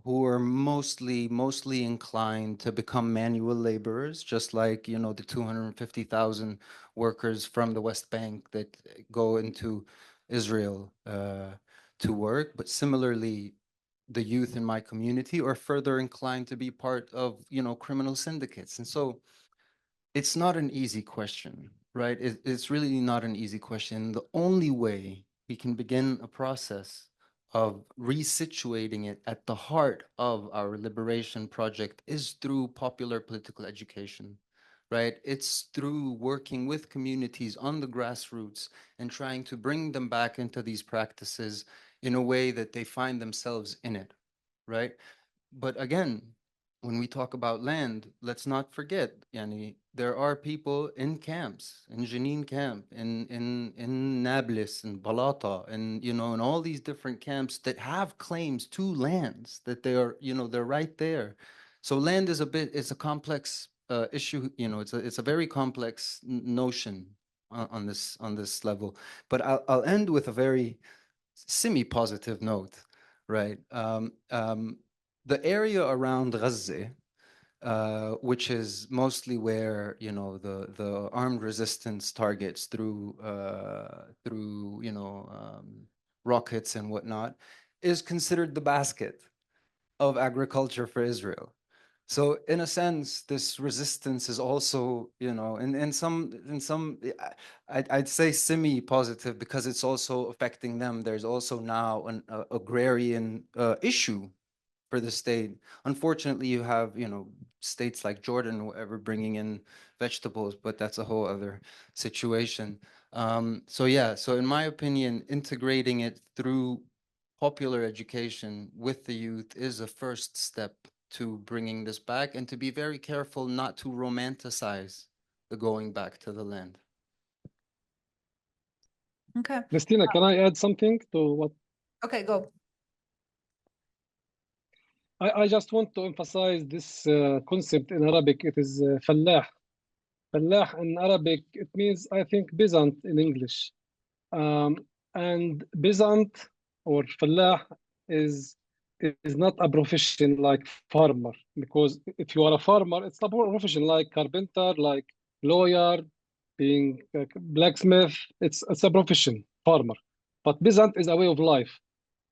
who are mostly inclined to become manual laborers, just like, the 250,000 workers from the West Bank that go into Israel to work. But similarly, the youth in my community are further inclined to be part of, criminal syndicates. And so it's not an easy question, right? It's really not an easy question. The only way we can begin a process of resituating it at the heart of our liberation project is through popular political education, right? It's through working with communities on the grassroots and trying to bring them back into these practices in a way that they find themselves in it, right? But again, when we talk about land, let's not forget, Yani, there are people in camps, in Jenin camp, in Nablus, in Balata, and in all these different camps that have claims to lands that they are, they're right there. So land is it's a complex issue. It's a very complex notion on this level. But I'll end with a very semi-positive note, right? The area around Gaza, which is mostly where the armed resistance targets through rockets and whatnot, is considered the basket of agriculture for Israel. So in a sense, this resistance is also, in some, I'd say semi-positive, because it's also affecting them. There's also now an agrarian issue for the state. Unfortunately, you have, states like Jordan or whatever bringing in vegetables, but that's a whole other situation. So in my opinion, integrating it through popular education with the youth is a first step to bringing this back, and to be very careful not to romanticize the going back to the land. Okay. Christina, can I add something to what? Okay, go. I just want to emphasize this concept in Arabic. It is fallah. Fallah in Arabic, it means, I think, peasant in English. And peasant or fallah is not a profession like farmer, because if you are a farmer, it's a profession like carpenter, like lawyer, being a blacksmith. It's a profession, farmer. But peasant is a way of life.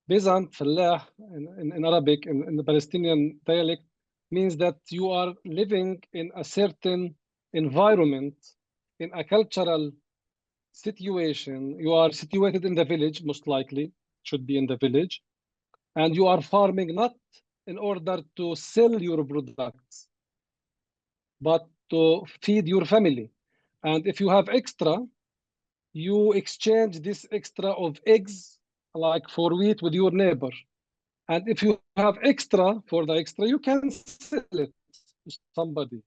Peasant, fallah, in Arabic, in the Palestinian dialect, means that you are living in a certain environment, in a cultural situation. You are situated in the village, most likely, should be in the village, and you are farming not in order to sell your products, but to feed your family. And if you have extra, you exchange this extra of eggs, like for wheat, with your neighbor. And if you have extra, for the extra, you can sell it to somebody.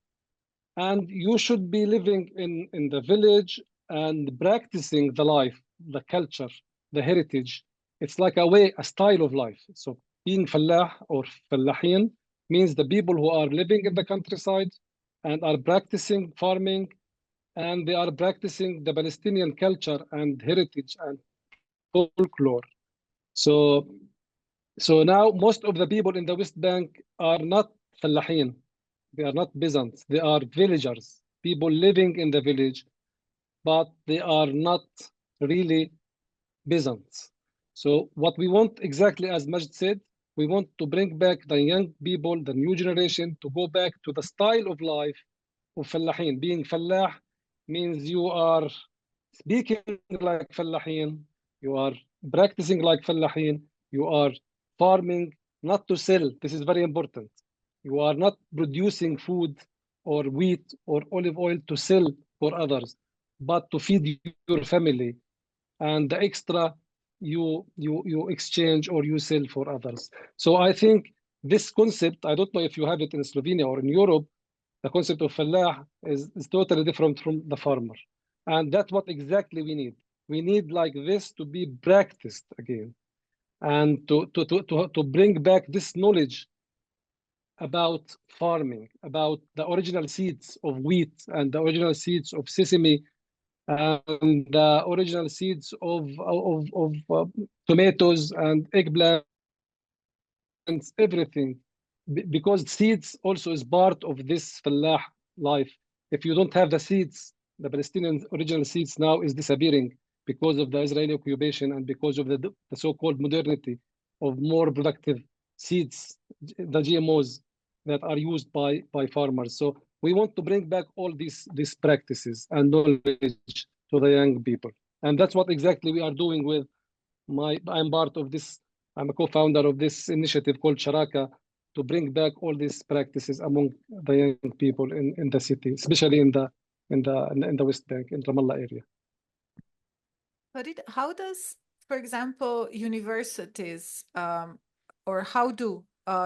And you should be living in the village and practicing the life, the culture, the heritage. It's like a way, a style of life. So being fallah or fallahin means the people who are living in the countryside and are practicing farming, and they are practicing the Palestinian culture and heritage and folklore. So now most of the people in the West Bank are not fallahin. They are not peasants. They are villagers, people living in the village, but they are not really peasants. So what we want exactly, as Majd said, we want to bring back the young people, the new generation, to go back to the style of life of fallahin. Being fallah means you are speaking like fallahin, you are practicing like fallahin, you are farming not to sell. This is very important. You are not producing food or wheat or olive oil to sell for others, but to feed your family, and the extra you exchange or you sell for others. So I think this concept, I don't know if you have it in Slovenia or in Europe, the concept of fallah is totally different from the farmer. And that's what exactly we need. We need like this to be practiced again, and to bring back this knowledge about farming, about the original seeds of wheat and the original seeds of sesame and the original seeds of tomatoes and eggplants, everything, because seeds also is part of this fallah life. If you don't have the seeds, the Palestinian original seeds now is disappearing because of the Israeli occupation and because of the so-called modernity of more productive seeds, the GMOs that are used by farmers. So we want to bring back all these practices and knowledge to the young people. And that's what exactly we are doing with I'm part of this, I'm a co-founder of this initiative called Sharaka, to bring back all these practices among the young people in the city, especially in the West Bank, in Ramallah area. But how does, for example, universities, or how do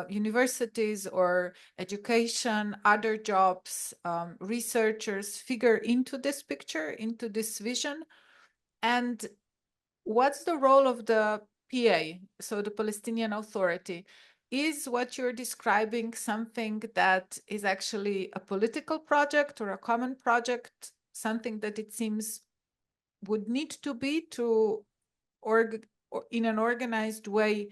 universities or education, other jobs, researchers figure into this picture, into this vision? And what's the role of the PA, so the Palestinian Authority? Is what you're describing something that is actually a political project or a common project, something that it seems would need to be to, or in an organized way,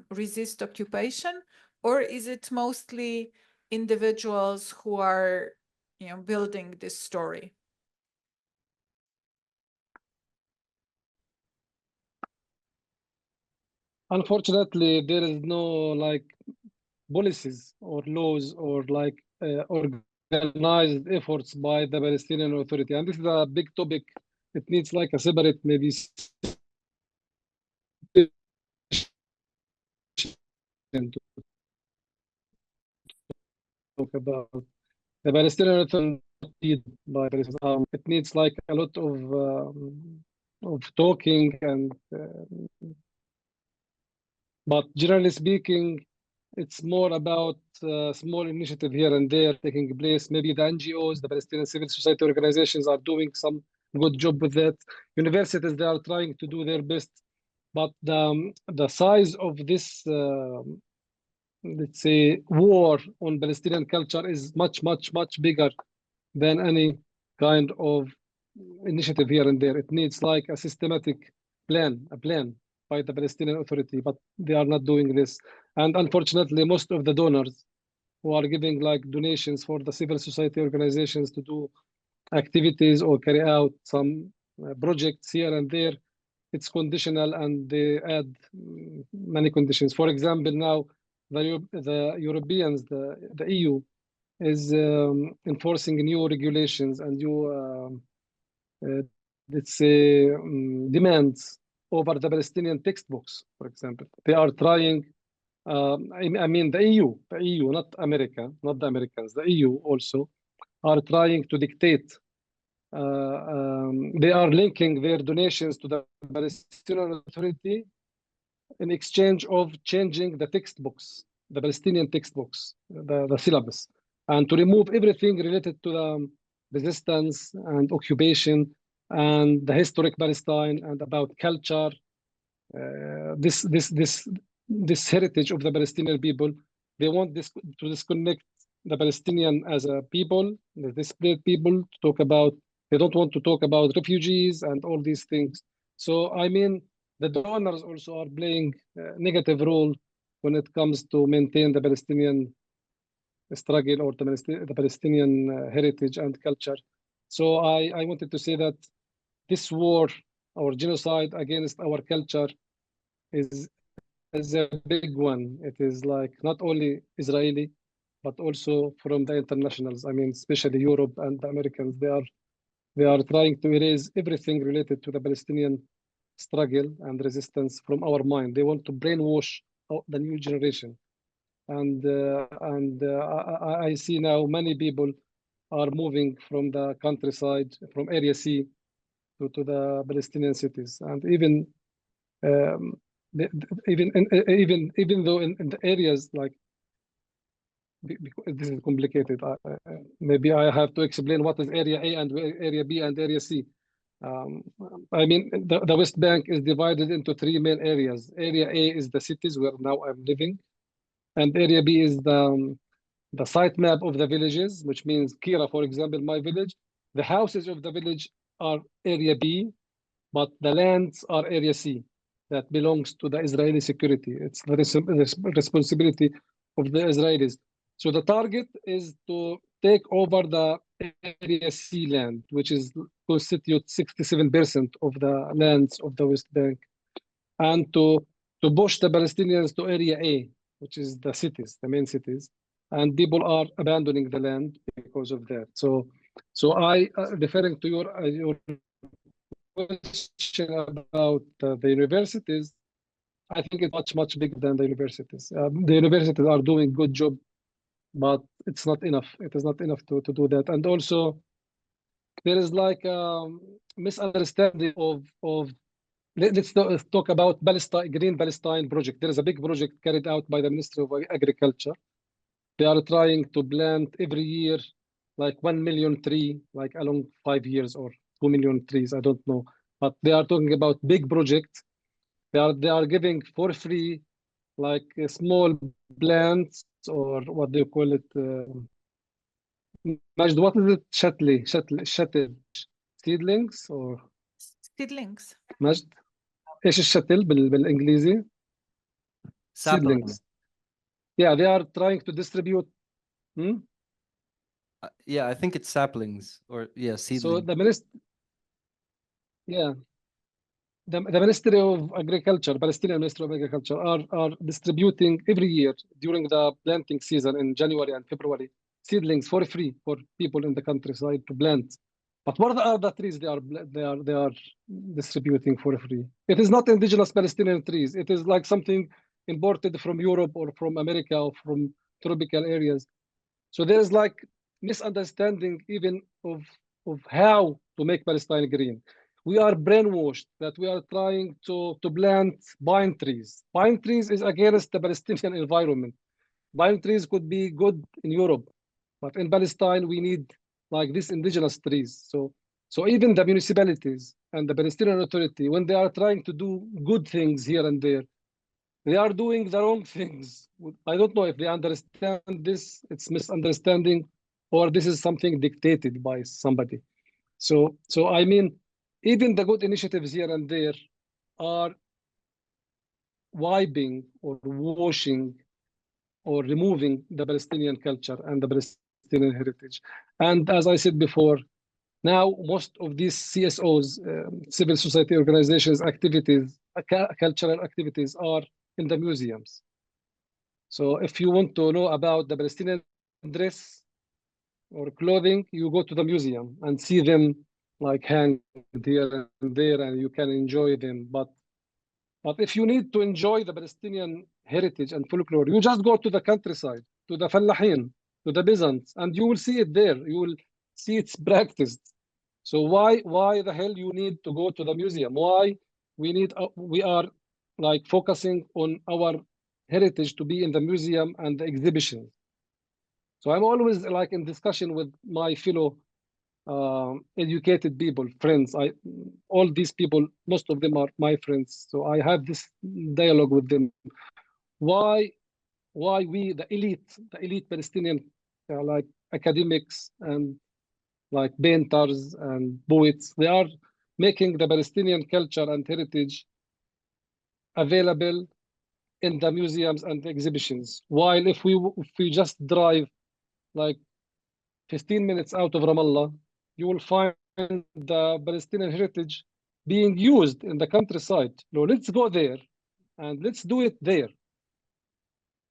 resist occupation? Or is it mostly individuals who are, building this story? Unfortunately, there is no like policies or laws or like organized efforts by the Palestinian Authority, and this is a big topic. It needs like a separate maybe to talk about the Palestinian Authority. It needs like a lot of talking and. But generally speaking, it's more about small initiative here and there taking place. Maybe the NGOs, the Palestinian civil society organizations are doing some good job with that. Universities, they are trying to do their best. But the size of this, let's say, war on Palestinian culture is much, much, much bigger than any kind of initiative here and there. It needs like a systematic plan, by the Palestinian Authority, but they are not doing this. And unfortunately, most of the donors who are giving like donations for the civil society organizations to do activities or carry out some projects here and there, it's conditional and they add many conditions. For example, now the Europeans, the EU, is enforcing new regulations and new, let's say, demands over the Palestinian textbooks, for example. They are trying, I mean the EU, not America, not the Americans, the EU also are trying to dictate. They are linking their donations to the Palestinian Authority in exchange of changing the textbooks, the Palestinian textbooks, the syllabus, and to remove everything related to the resistance and occupation and the historic Palestine and about culture, this heritage of the Palestinian people. They want this to disconnect the Palestinian as a people, the displaced people, to talk about. They don't want to talk about refugees and all these things. So I mean, the donors also are playing a negative role when it comes to maintain the Palestinian struggle or the Palestinian heritage and culture. So I wanted to say that this war or genocide against our culture is a big one. It is like not only Israeli, but also from the internationals. I mean, especially Europe and the Americans. They are trying to erase everything related to the Palestinian struggle and resistance from our mind. They want to brainwash the new generation. And I see now many people are moving from the countryside, from Area C to the Palestinian cities. And even even though in the areas like, this is complicated. Maybe I have to explain what is Area A and Area B and Area C. I mean, the West Bank is divided into 3 main areas. Area A is the cities where now I'm living, and Area B is the site map of the villages, which means Kira, for example, my village. The houses of the village are Area B, but the lands are Area C. That belongs to the Israeli security. It's the responsibility of the Israelis. So the target is to take over the Area C land, which constitutes 67% of the lands of the West Bank, and to push the Palestinians to Area A, which is the cities, the main cities, and people are abandoning the land because of that. So I, referring to your question about the universities, I think it's much bigger than the universities. The universities are doing a good job, but it's not enough. It is not enough to do that. And also, there is like a misunderstanding of let's talk about Palestine, Green Palestine project. There is a big project carried out by the Ministry of Agriculture. They are trying to plant every year like 1 million tree, like along 5 years, or 2 million trees, I don't know. But they are talking about big projects. They are giving for free like small plants, or what do you call it? Majd, what is it? Shuttle seedlings or Seedlings. مجد ايش الشتل بالانجليزي؟ Seedlings. Yeah, they are trying to distribute. Yeah, I think it's saplings, or yeah, seedlings. So the Ministry of Agriculture, Palestinian Ministry of Agriculture, are distributing every year during the planting season in January and February seedlings for free for people in the countryside to plant. But what are the trees they are distributing for free? It is not indigenous Palestinian trees. It is like something imported from Europe or from America or from tropical areas. So there is like misunderstanding even of how to make Palestine green. We are brainwashed that we are trying to plant pine trees. Pine trees is against the Palestinian environment. Pine trees could be good in Europe, but in Palestine we need like these indigenous trees. So even the municipalities and the Palestinian Authority, when they are trying to do good things here and there, they are doing the wrong things. I don't know if they understand this, it's misunderstanding, or this is something dictated by somebody. So I mean, even the good initiatives here and there are wiping or washing or removing the Palestinian culture and the Palestinian heritage. And as I said before, now most of these CSOs, civil society organizations, activities, cultural activities are in the museums. So if you want to know about the Palestinian dress or clothing, you go to the museum and see them like hang here and there, and you can enjoy them. But if you need to enjoy the Palestinian heritage and folklore, you just go to the countryside, to the Fallahin, to the peasants, and you will see it there. You will see it's practiced. So why the hell you need to go to the museum? Why we are like focusing on our heritage to be in the museum and the exhibition? So I'm always like in discussion with my fellow educated people, friends. All these people, most of them are my friends. So I have this dialogue with them. Why we, the elite Palestinian, like academics and like painters and poets, they are making the Palestinian culture and heritage available in the museums and the exhibitions. While if we just drive like 15 minutes out of Ramallah you will find the Palestinian heritage being used in the countryside. No, let's go there and let's do it there.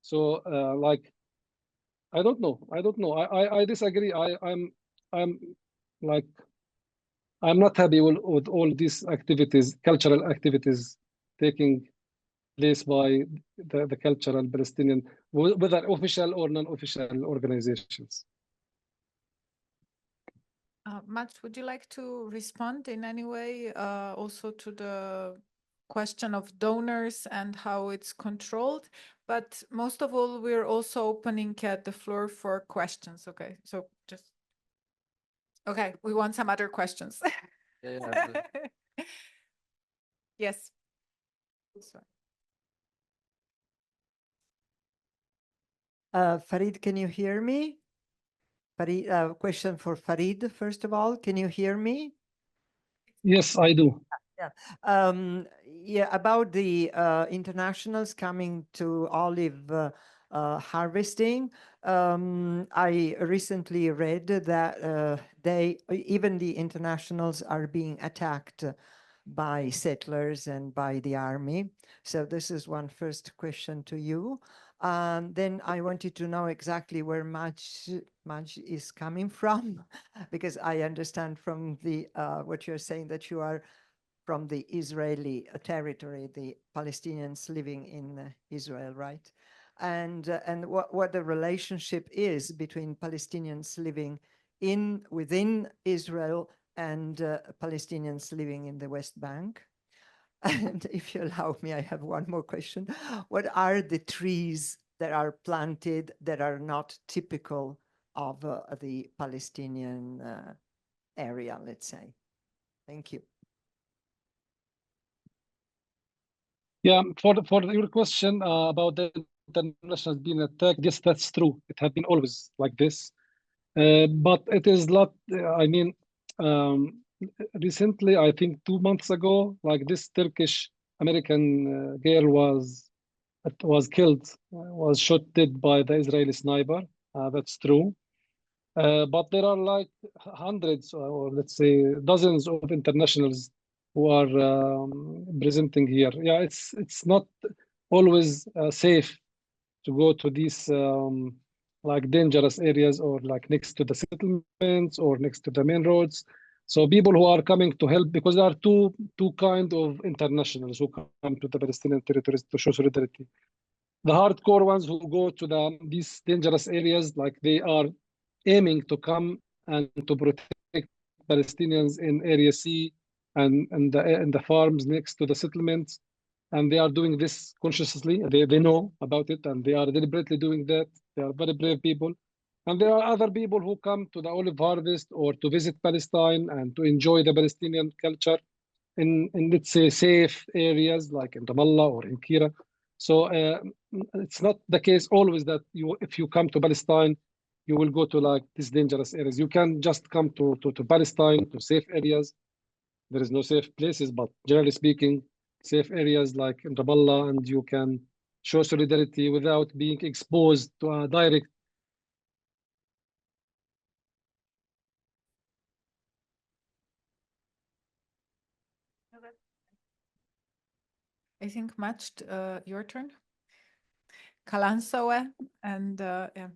So like, I don't know. I disagree. I'm like, I'm not happy with all these activities, cultural activities taking place by the cultural Palestinian, whether official or non-official organizations. Max, would you like to respond in any way also to the question of donors and how it's controlled? But most of all, we're also opening the floor for questions. Okay, so just, okay, we want some other questions. Yes. Fareed, can you hear me? Fareed, question for Fareed, first of all. Can you hear me? Yes, I do. Yeah, about the internationals coming to olive harvesting. I recently read that even the internationals are being attacked by settlers and by the army. So this is one first question to you. Then I wanted to know exactly where much is coming from, because I understand from the what you're saying that you are from the Israeli territory, the Palestinians living in Israel, right? And what the relationship is between Palestinians living within Israel and Palestinians living in the West Bank. And if you allow me, I have one more question. What are the trees that are planted that are not typical of the Palestinian area, let's say? Thank you. Yeah, for your question about the internationals being attacked, yes, that's true. It has been always like this. But it is not, I mean, recently, I think 2 months ago, like this Turkish American girl was killed, was shot dead by the Israeli sniper. That's true. But there are like hundreds, or let's say dozens of internationals who are presenting here. Yeah, it's not always safe to go to these like dangerous areas or like next to the settlements or next to the main roads. So people who are coming to help, because there are two kind of internationals who come to the Palestinian territories to show solidarity. The hardcore ones who go to these dangerous areas, like they are aiming to come and to protect Palestinians in Area C and the farms next to the settlements. And they are doing this consciously. They know about it, and they are deliberately doing that. They are very brave people. And there are other people who come to the olive harvest or to visit Palestine and to enjoy the Palestinian culture in let's say, safe areas like in Ramallah or in Kira. So it's not the case always that if you come to Palestine, you will go to like these dangerous areas. You can just come to Palestine, to safe areas. There is no safe places, but generally speaking, safe areas like in Ramallah, and you can show solidarity without being exposed to a direct. I think matched your turn. Kalansoe and yeah.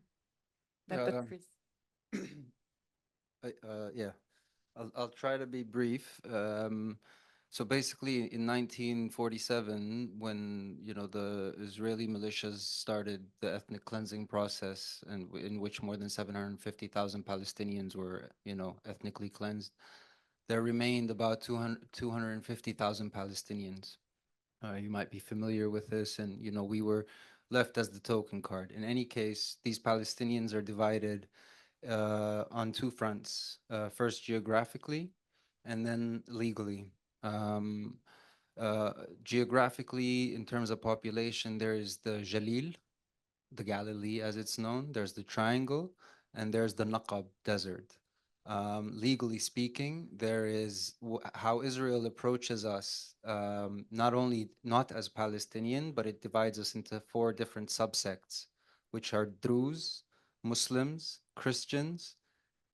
Yeah, I'll try to be brief. So basically, in 1947, when the Israeli militias started the ethnic cleansing process, and in which more than 750,000 Palestinians were ethnically cleansed, there remained about 250,000 Palestinians. You might be familiar with this, and we were left as the token card. In any case, these Palestinians are divided on two fronts. First, geographically, and then legally. Geographically, in terms of population, there is the Jalil, the Galilee as it's known, there's the Triangle, and there's the Naqab Desert. Legally speaking, there is how Israel approaches us, not as Palestinian, but it divides us into 4 different subsects, which are Druze, Muslims, Christians,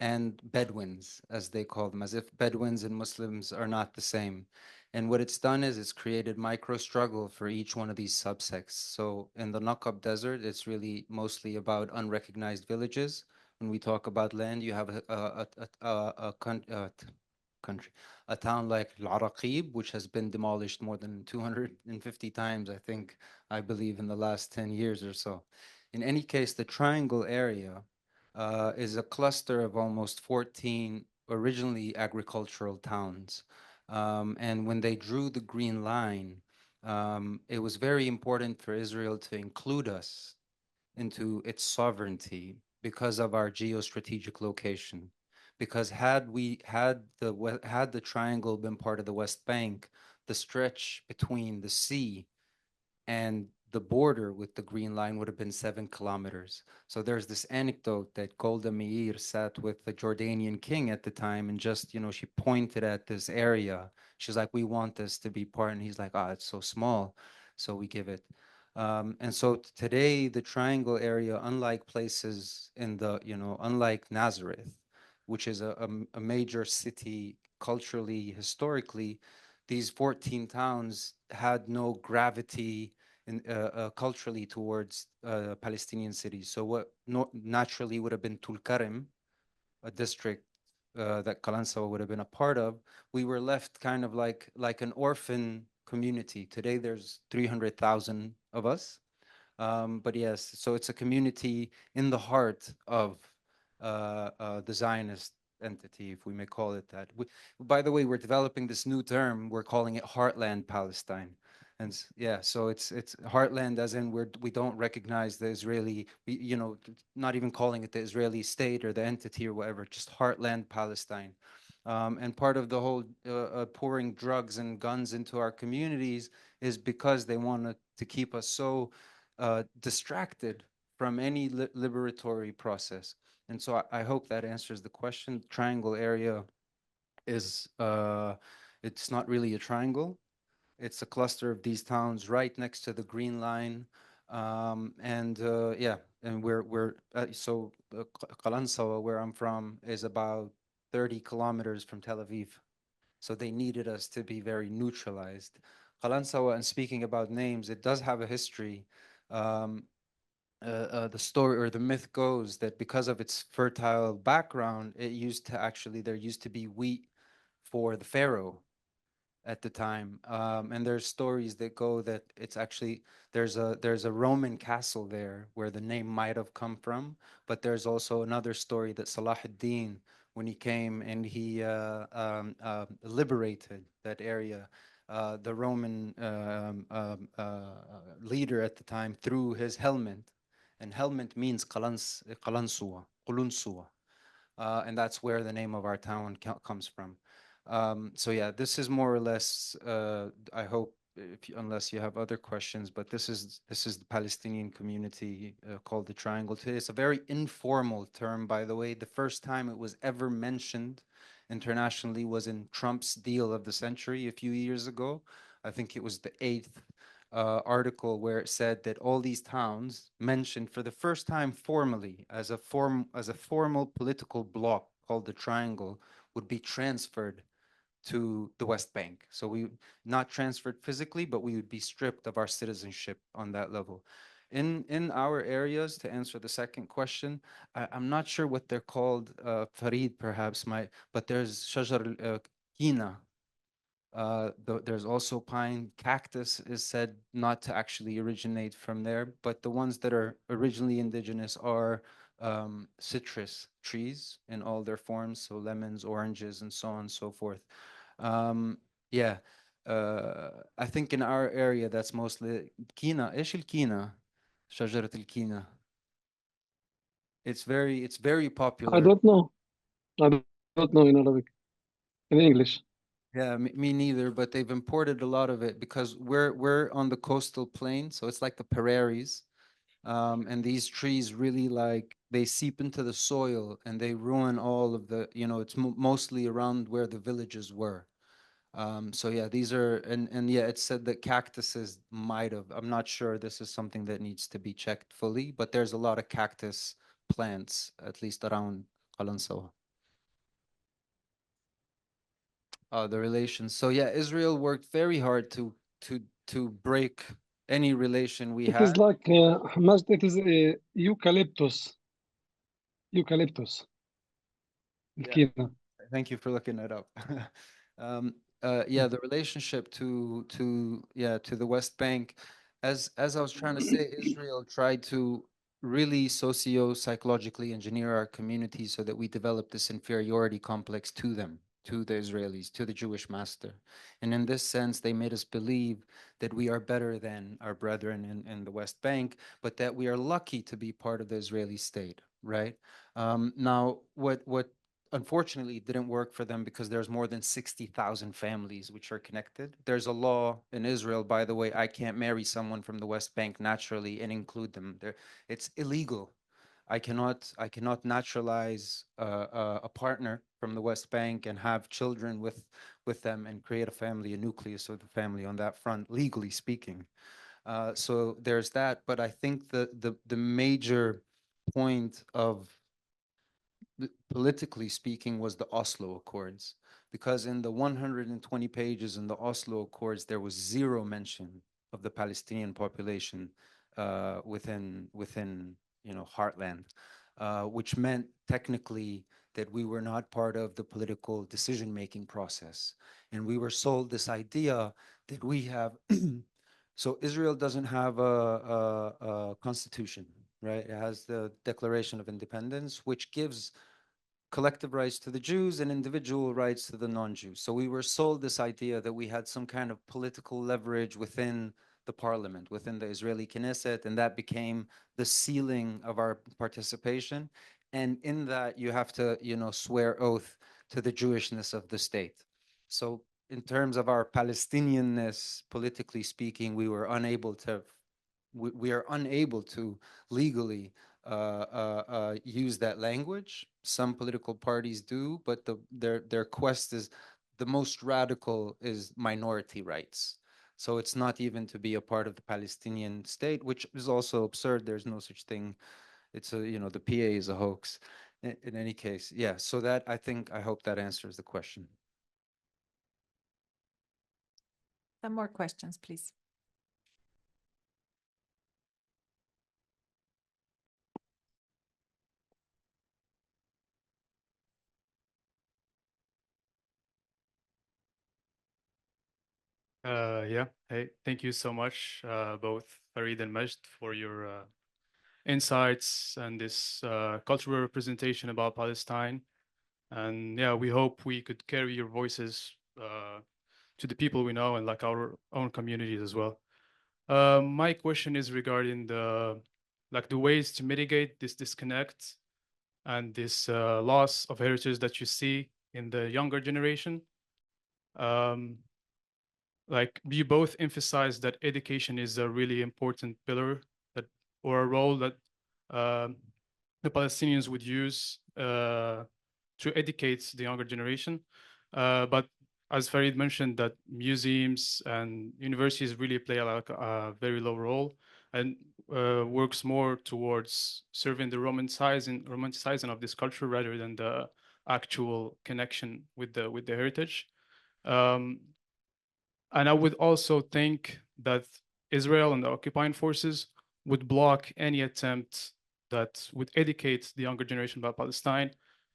and Bedouins, as they call them, as if Bedouins and Muslims are not the same. And what it's done is it's created micro struggle for each one of these subsects. So in the Naqab Desert, it's really mostly about unrecognized villages. When we talk about land, you have a country, a town like Al-Araqib, which has been demolished more than 250 times, I believe, in the last 10 years or so. In any case, the triangle area is a cluster of almost 14 originally agricultural towns. And when they drew the green line, it was very important for Israel to include us into its sovereignty because of our geostrategic location. Because had the triangle been part of the West Bank, the stretch between the sea and the border with the green line would have been 7 kilometers. So there's this anecdote that Golda Meir sat with the Jordanian king at the time and just, she pointed at this area. She's like, we want this to be part. And he's like, it's so small. So we give it. And so today, the triangle area, unlike places unlike Nazareth, which is a major city culturally, historically, these 14 towns had no gravity culturally towards Palestinian cities. So what naturally would have been Tulkarem, a district that Kalansawa would have been a part of, we were left kind of like an orphan community. Today there's 300,000 of us. But yes, so it's a community in the heart of the Zionist entity, if we may call it that. By the way, we're developing this new term. We're calling it Heartland Palestine. And yeah, so it's heartland as in we don't recognize the Israeli, not even calling it the Israeli state or the entity or whatever, just Heartland Palestine. And part of the whole pouring drugs and guns into our communities is because they want to keep us so distracted from any liberatory process. And so I hope that answers the question. Triangle area is, it's not really a triangle. It's a cluster of these towns right next to the green line. Yeah, and Kalansawa, where I'm from, is about 30 kilometers from Tel Aviv. So they needed us to be very neutralized. Kalansawa, and speaking about names, it does have a history. The story or the myth goes that because of its fertile background, there used to be wheat for the pharaoh at the time. And there's stories that go that it's actually, there's a Roman castle there where the name might have come from, but there's also another story that Salah ad-Din, when he came and he liberated that area, the Roman leader at the time threw his helmet, and helmet means Qalansua, and that's where the name of our town comes from. So yeah, this is more or less, I hope, unless you have other questions, but this is the Palestinian community called the Triangle. It's a very informal term, by the way. The first time it was ever mentioned internationally was in Trump's deal of the century a few years ago. I think it was the 8th article where it said that all these towns mentioned for the first time formally as a formal political bloc called the Triangle would be transferred to the West Bank. So we not transferred physically, but we would be stripped of our citizenship on that level. In our areas, to answer the second question, I'm not sure what they're called. Fareed perhaps might, but there's shajar al-kina. There's also pine. Cactus is said not to actually originate from there, but the ones that are originally indigenous are citrus trees in all their forms, so lemons, oranges, and so on and so forth. Yeah, I think in our area that's mostly kina. إيش الكينا? شجرة الكينا. It's very popular. I don't know in Arabic, in English. Yeah, me neither, but they've imported a lot of it because we're on the coastal plain, so it's like the prairies. And these trees really they seep into the soil and they ruin all of the, it's mostly around where the villages were. So yeah, these are, and yeah, it said that cactuses might have, I'm not sure, this is something that needs to be checked fully, but there's a lot of cactus plants, at least around Qalansawa. the relations. So yeah, Israel worked very hard to break any relation we It is had. like, Majd, it is eucalyptus. Eucalyptus. Yeah. الكينة. Thank you for looking it up. Yeah, the relationship to the West Bank, as I was trying to say, Israel tried to really socio-psychologically engineer our communities so that we develop this inferiority complex to them, to the Israelis, to the Jewish master. And in this sense, they made us believe that we are better than our brethren in the West Bank, but that we are lucky to be part of the Israeli state, right? Now, what unfortunately it didn't work for them because there's more than 60,000 families which are connected. There's a law in Israel, by the way, I can't marry someone from the West Bank naturally and include them there. It's illegal. I cannot naturalize a partner from the West Bank and have children with them and create a family, a nucleus of the family on that front, legally speaking. So there's that. But I think the major point of politically speaking was the Oslo Accords, because in the 120 pages in the Oslo Accords there was zero mention of the Palestinian population within heartland, which meant technically that we were not part of the political decision-making process, and we were sold this idea that we have so Israel doesn't have a constitution, right? It has the Declaration of Independence, which gives collective rights to the Jews and individual rights to the non-Jews. So we were sold this idea that we had some kind of political leverage within the parliament, within the Israeli Knesset, and that became the ceiling of our participation. And in that, you have to, swear oath to the Jewishness of the state. So in terms of our Palestinianness, politically speaking, we are unable to legally use that language. Some political parties do, but their quest is, the most radical is minority rights. So it's not even to be a part of the Palestinian state, which is also absurd. There's no such thing. It's the PA is a hoax. In any case, yeah. So that, I hope that answers the question. Some more questions, please. Yeah. Hey, thank you so much, both Fareed and Majd, for your insights and this cultural representation about Palestine. And yeah, we hope we could carry your voices to the people we know and like our own communities as well. My question is regarding the ways to mitigate this disconnect and this loss of heritage that you see in the younger generation. You both emphasize that education is a really important pillar or a role that the Palestinians would use to educate the younger generation. But as Fareed mentioned, that museums and universities really play a very low role and works more towards serving the romanticizing of this culture rather than the actual connection with the heritage. And I would also think that Israel and the occupying forces would block any attempt that would educate the younger generation about Palestine,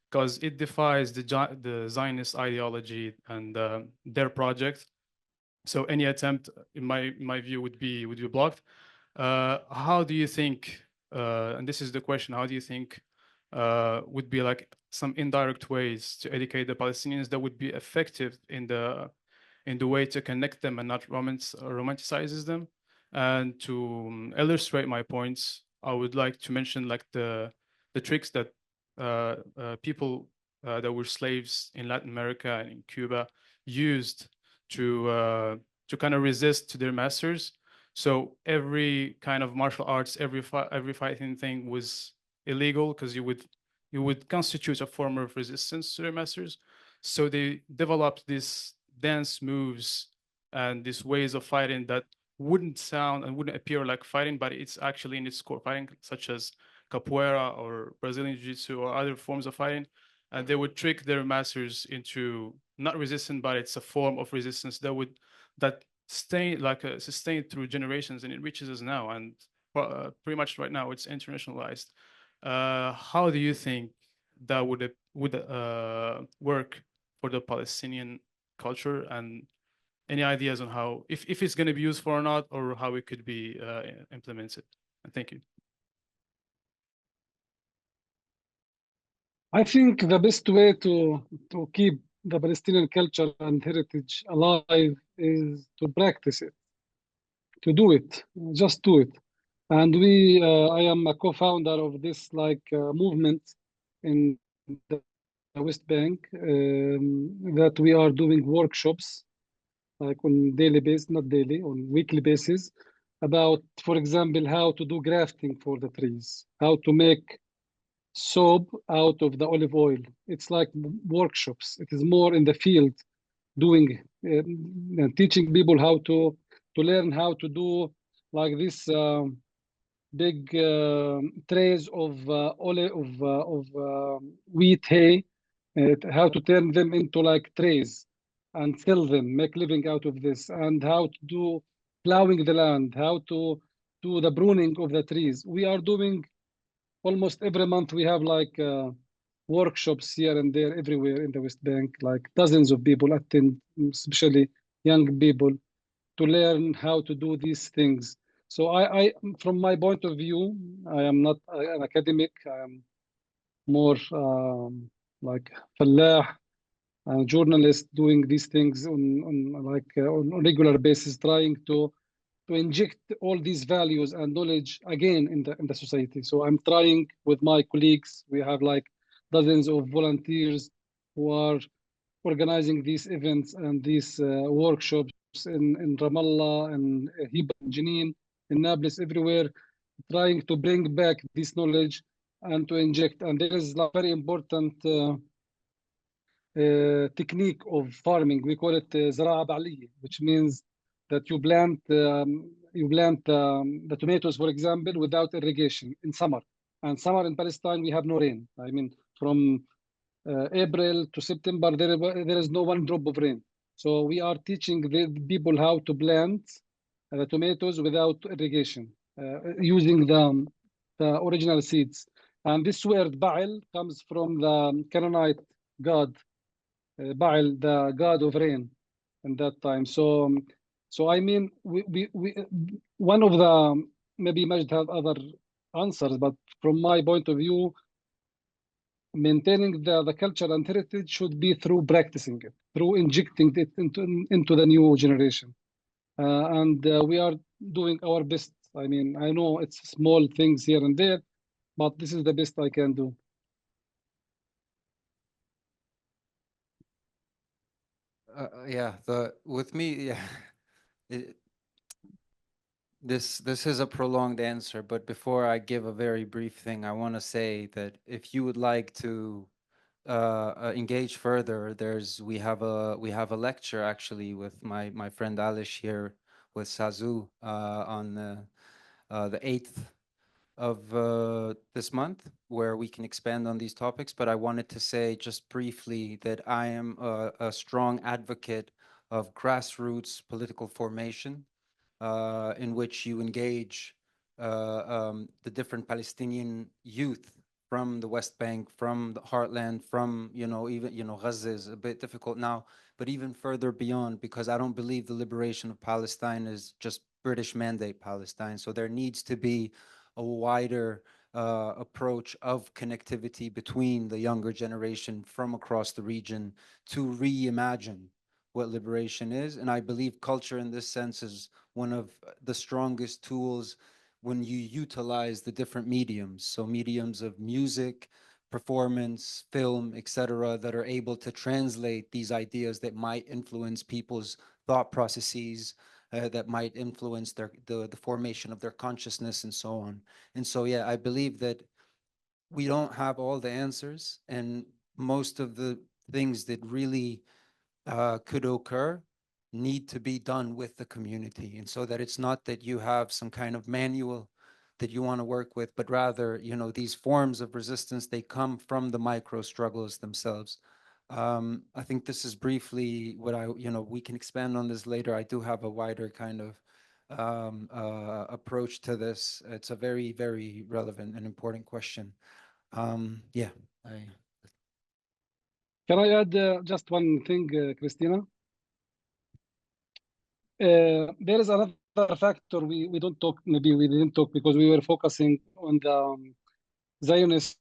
because it defies the Zionist ideology and their project. So any attempt, in my view, would be blocked. How do you think? And this is the question: how do you think would be like some indirect ways to educate the Palestinians that would be effective in the way to connect them and not romanticizes them? And to illustrate my points, I would like to mention like the tricks that people that were slaves in Latin America and in Cuba used to kind of resist to their masters. So every kind of martial arts, every fighting thing was illegal because you would constitute a form of resistance to their masters. So they developed these dance moves and these ways of fighting that wouldn't sound and wouldn't appear like fighting, but it's actually in its core fighting, such as capoeira or Brazilian jiu-jitsu or other forms of fighting. and they would trick their masters into not resisting, but it's a form of resistance that sustain through generations, and it reaches us now, and pretty much right now it's internationalized. How do you think that would work for the Palestinian culture, and any ideas on how, if it's going to be useful or not, or how it could be implemented? And thank you. I think the best way to keep the Palestinian culture and heritage alive is to practice it, to do it, just do it. And I am a co-founder of this movement in the West Bank, that we are doing workshops like on daily basis, not daily, on weekly basis, about, for example, how to do grafting for the trees, how to make soap out of the olive oil. It's like workshops. It is more in the field, doing and teaching people how to learn how to do like this big trays of wheat hay, how to turn them into like trays and sell them, make living out of this, and how to do plowing the land, how to do the pruning of the trees. We are doing almost every month. We have like workshops here and there, everywhere in the West Bank. Like dozens of people attend, especially young people, to learn how to do these things. So I from my point of view, I am not an academic. I am more like fallah, a journalist doing these things on a regular basis, trying to inject all these values and knowledge again in the society. So I'm trying with my colleagues. We have like dozens of volunteers who are organizing these events and these workshops in Ramallah and Heba and Jenin, in Nablus, everywhere, trying to bring back this knowledge and to inject. And there is a very important technique of farming. We call it zara'a ba'liya, which means that you plant the tomatoes, for example, without irrigation in summer. And summer in Palestine, we have no rain. I mean, from April to September, there is no one drop of rain. So we are teaching the people how to plant the tomatoes without irrigation, using the original seeds. And this word Baal comes from the Canaanite god, Baal, the god of rain in that time. So I mean, we one of the, maybe Majd have other answers, but from my point of view, maintaining the culture and heritage should be through practicing it, through injecting it into the new generation. And we are doing our best. I mean, I know it's small things here and there, but this is the best I can do. With me, this is a prolonged answer, but before I give a very brief thing, I want to say that if you would like to engage further, we have a lecture actually with my friend Alish here with Sazu on the 8th of this month, where we can expand on these topics. But I wanted to say just briefly that I am a strong advocate of grassroots political formation, in which you engage the different Palestinian youth from the West Bank, from the heartland, from, even, Gaza is a bit difficult now, but even further beyond, because I don't believe the liberation of Palestine is just British mandate Palestine. So there needs to be a wider approach of connectivity between the younger generation from across the region to reimagine what liberation is. And I believe culture in this sense is one of the strongest tools when you utilize the different mediums. So mediums of music, performance, film, etc., that are able to translate these ideas that might influence people's thought processes, that might influence the formation of their consciousness and so on. And so, I believe that we don't have all the answers, and most of the things that really could occur need to be done with the community. And so that it's not that you have some kind of manual that you want to work with, but rather, you know, these forms of resistance, they come from the micro struggles themselves. I think this is briefly what you know, we can expand on this later. I do have a wider kind of approach to this. It's a very, very relevant and important question. Yeah. Can I add just one thing, Christina? There is another factor we don't talk, maybe we didn't talk because we were focusing on the Zionist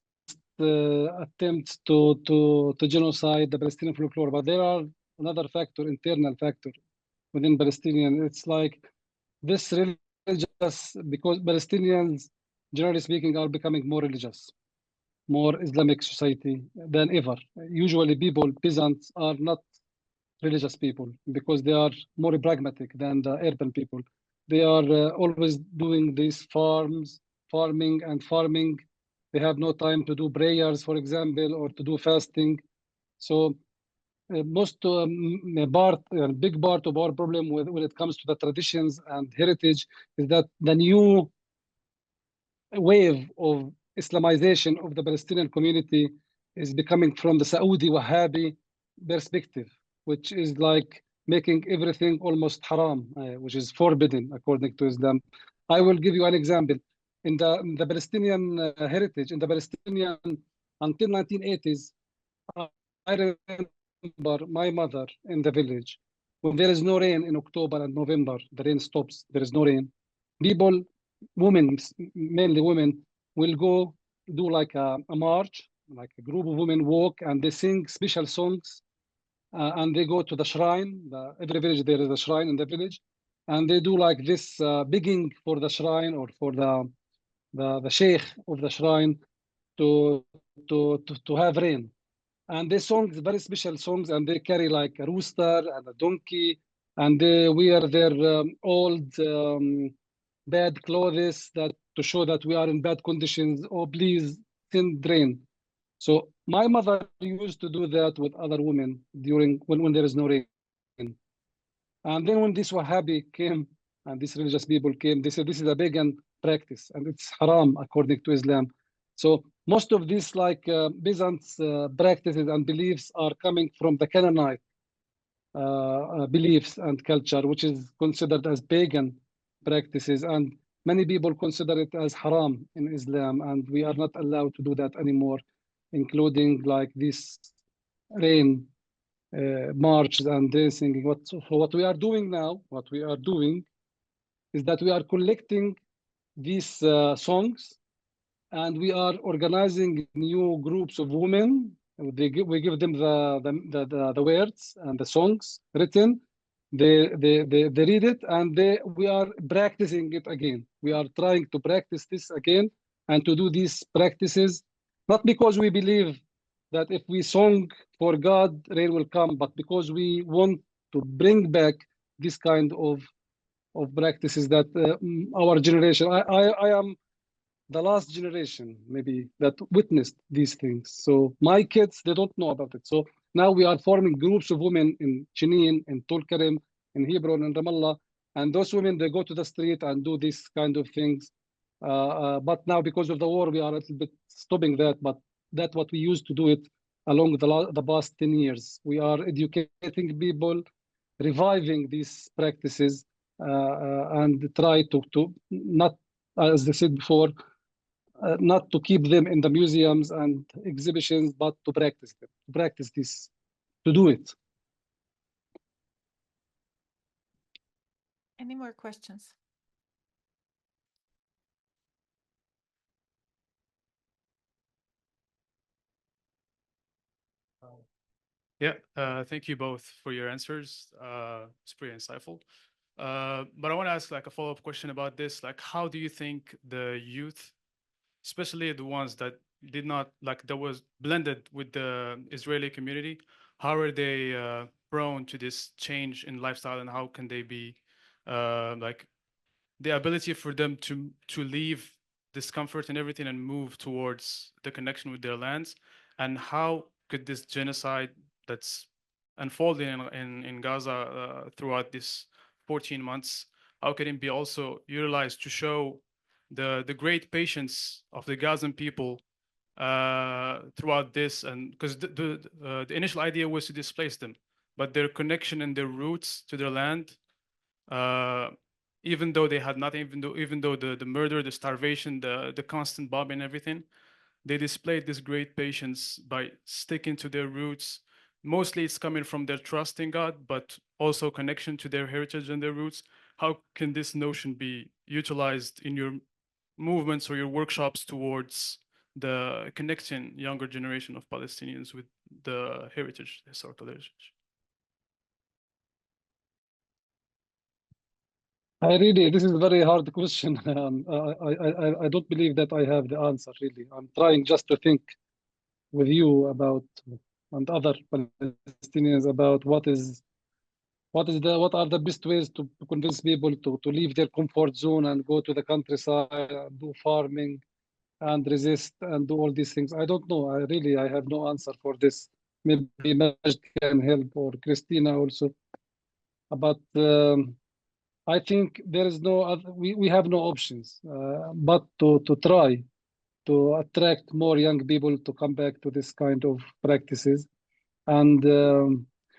attempts to genocide the Palestinian folklore, but there are another factor, internal factor within Palestinian. It's like this religious, because Palestinians, generally speaking, are becoming more religious, more Islamic society than ever. Usually people, peasants, are not religious people because they are more pragmatic than the urban people. They are always doing these farming. They have no time to do prayers, for example, or to do fasting. So big part of our problem when it comes to the traditions and heritage is that the new wave of Islamization of the Palestinian community is becoming from the Saudi Wahhabi perspective, which is like making everything almost haram, which is forbidden according to Islam. I will give you an example. In the Palestinian heritage, in the Palestinian, until 1980s, I remember my mother in the village. When there is no rain in October and November, the rain stops, there is no rain. People, women, mainly women, will go do like a march, like a group of women walk and they sing special songs. And they go to the shrine. Every village there is a shrine in the village, and they do like this begging for the shrine or for the sheikh of the shrine to have rain. And they sing very special songs, and they carry like a rooster and a donkey, and they wear their old bad clothes that to show that we are in bad conditions. Oh, please send rain. So my mother used to do that with other women during when there is no rain. And then when this Wahhabi came and these religious people came, they said this is a pagan practice and it's haram according to Islam. So most of these like Byzantine practices and beliefs are coming from the Canaanite beliefs and culture, which is considered as pagan practices. And many people consider it as haram in Islam, and we are not allowed to do that anymore, including like this rain marches and dancing. What we are doing now, is that we are collecting these songs, and we are organizing new groups of women. We give them the words and the songs written. They read it, and we are practicing it again. We are trying to practice this again and to do these practices, not because we believe that if we song for God, rain will come, but because we want to bring back this kind of practices that our generation, I am the last generation maybe that witnessed these things. So my kids, they don't know about it. So now we are forming groups of women in Jenin, in Tulkarem, in Hebron, in Ramallah, and those women, they go to the street and do these kind of things. But now because of the war, we are a little bit stopping that, but that's what we used to do it along the past 10 years. We are educating people, reviving these practices, and try to not, as they said before, not to keep them in the museums and exhibitions, but to practice them, to practice this, to do it. Any more questions? Yeah, thank you both for your answers. It's pretty insightful. But I want to ask like a follow-up question about this. Like, how do you think the youth, especially the ones that did not, like that was blended with the Israeli community, how are they prone to this change in lifestyle, and how can they be like the ability for them to leave discomfort and everything and move towards the connection with their lands? And how could this genocide that's unfolding in Gaza throughout this 14 months, how can it be also utilized to show the great patience of the Gazan people throughout this, and because the initial idea was to displace them, but their connection and their roots to their land, even though they had nothing, even though the murder, the starvation, the constant bombing, everything, they displayed this great patience by sticking to their roots. Mostly it's coming from their trust in God, but also connection to their heritage and their roots. How can this notion be utilized in your movements or your workshops towards the connecting younger generation of Palestinians with the heritage, the historical heritage? This is a very hard question. I don't believe that I have the answer, really. I'm trying just to think with you about, and other Palestinians, about what are the best ways to convince people to leave their comfort zone and go to the countryside and do farming and resist and do all these things. I don't know. I have no answer for this. Maybe Majd can help, or Christina also. But I think there is no other, we have no options but to try to attract more young people to come back to this kind of practices. And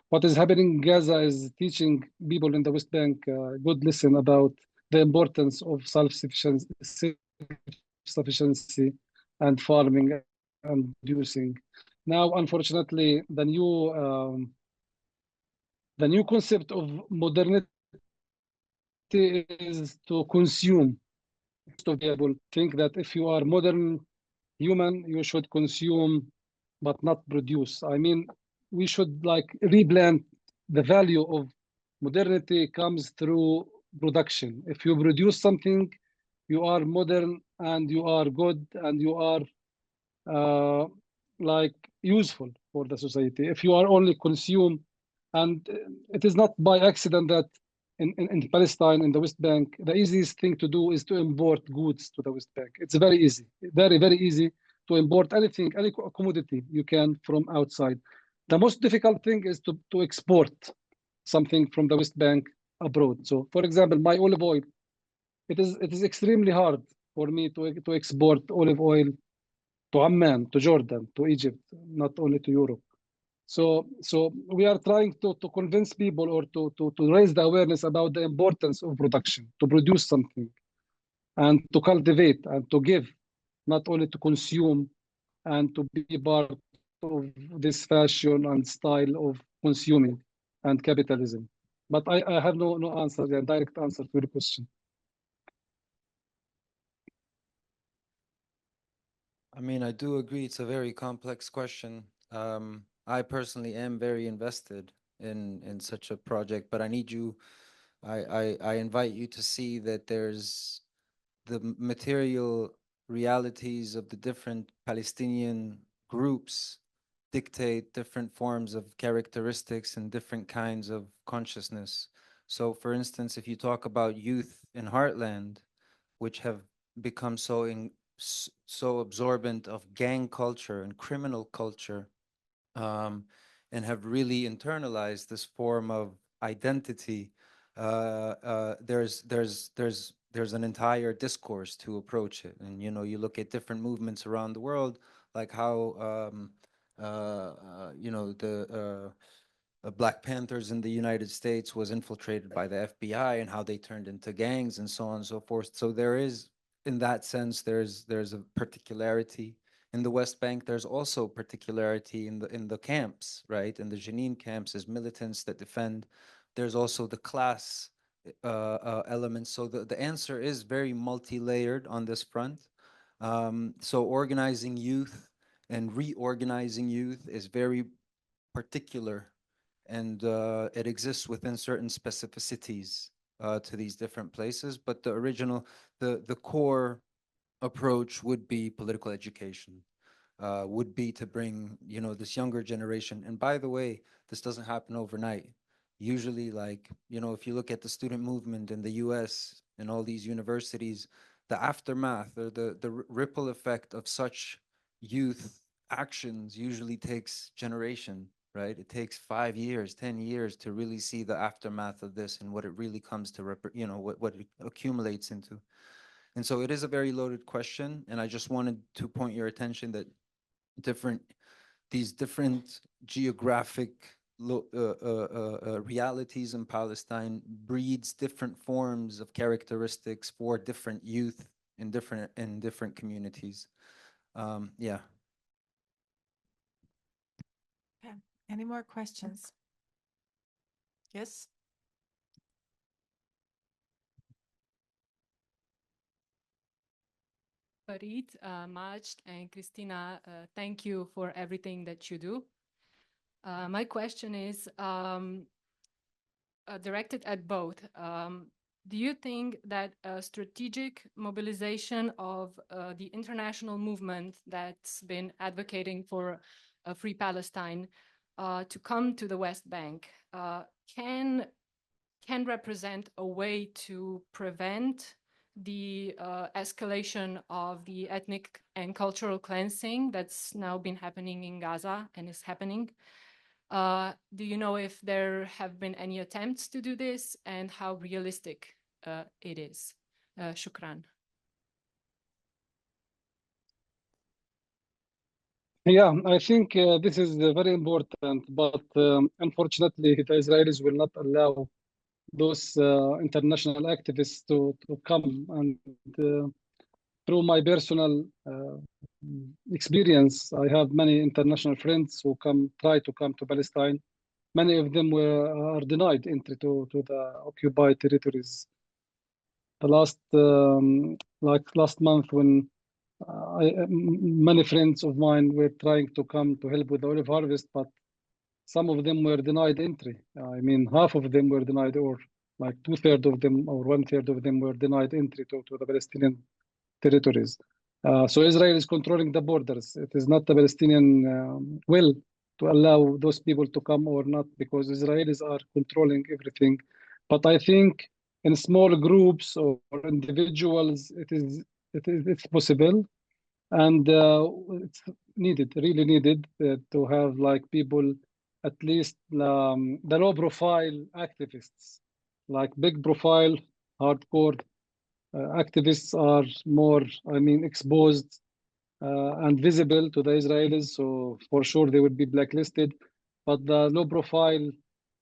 what is happening in Gaza is teaching people in the West Bank a good lesson about the importance of self-sufficiency and farming and producing. Now, unfortunately, the new concept of modernity is to consume. Most of people think that if you are modern human, you should consume but not produce. I mean, we should like replant the value of modernity comes through production. If you produce something, you are modern and you are good and you are like useful for the society. If you are only consume, and it is not by accident that in Palestine, in the West Bank, the easiest thing to do is to import goods to the West Bank. It's very easy, very, very easy to import anything, any commodity you can from outside. The most difficult thing is to export something from the West Bank abroad. So, for example, my olive oil, it is extremely hard for me to export olive oil to Amman, to Jordan, to Egypt, not only to Europe. So we are trying to convince people, or to raise the awareness about the importance of production, to produce something and to cultivate and to give, not only to consume and to be part of this fashion and style of consuming and capitalism. But I have no answer, the direct answer to the question. I mean, I do agree it's a very complex question. I personally am very invested in such a project, but I need you, I invite you to see that there's the material realities of the different Palestinian groups dictate different forms of characteristics and different kinds of consciousness. So for instance, if you talk about youth in Heartland, which have become so absorbent of gang culture and criminal culture, and have really internalized this form of identity, there's an entire discourse to approach it. And you know, you look at different movements around the world, like how you know, the Black Panthers in the United States was infiltrated by the FBI, and how they turned into gangs and so on and so forth. So there is, in that sense, there's a particularity. In the West Bank, there's also particularity in the camps, right? In the Jenin camps, as militants that defend. There's also the class elements. So the answer is very multi-layered on this front. So organizing youth and reorganizing youth is very particular, and it exists within certain specificities to these different places. But the original, the core approach would be political education, would be to bring, you know, this younger generation. And by the way, this doesn't happen overnight. Usually, like, you know, if you look at the student movement in the US and all these universities, the aftermath, or the ripple effect of such youth actions usually takes generation, right? It takes 5 years, 10 years to really see the aftermath of this and what it really comes to, you know, what it accumulates into. And so it is a very loaded question, and I just wanted to point your attention that these different geographic realities in Palestine breeds different forms of characteristics for different youth in different communities. Yeah. Okay. Any more questions? Yes. Fareed, Majd, and Christina, thank you for everything that you do. My question is directed at both. Do you think that a strategic mobilization of the international movement that's been advocating for a free Palestine to come to the West Bank can represent a way to prevent the escalation of the ethnic and cultural cleansing that's now been happening in Gaza and is happening? Do you know if there have been any attempts to do this and how realistic it is? Shukran. Yeah, I think this is very important, but unfortunately, the Israelis will not allow those international activists to come. And through my personal experience, I have many international friends who try to come to Palestine. Many of them are denied entry to the occupied territories. The last month, when many friends of mine were trying to come to help with the olive harvest, but some of them were denied entry. I mean, half of them were denied, or like 2/3 of them, or 1/3 of them were denied entry to the Palestinian territories. So Israel is controlling the borders. It is not the Palestinian will to allow those people to come or not, because Israelis are controlling everything. But I think in small groups or individuals, it's possible, and it's needed, really needed, to have like people, at least the low profile activists, like big profile hardcore activists are more, I mean, exposed and visible to the Israelis, so for sure they would be blacklisted. But the low profile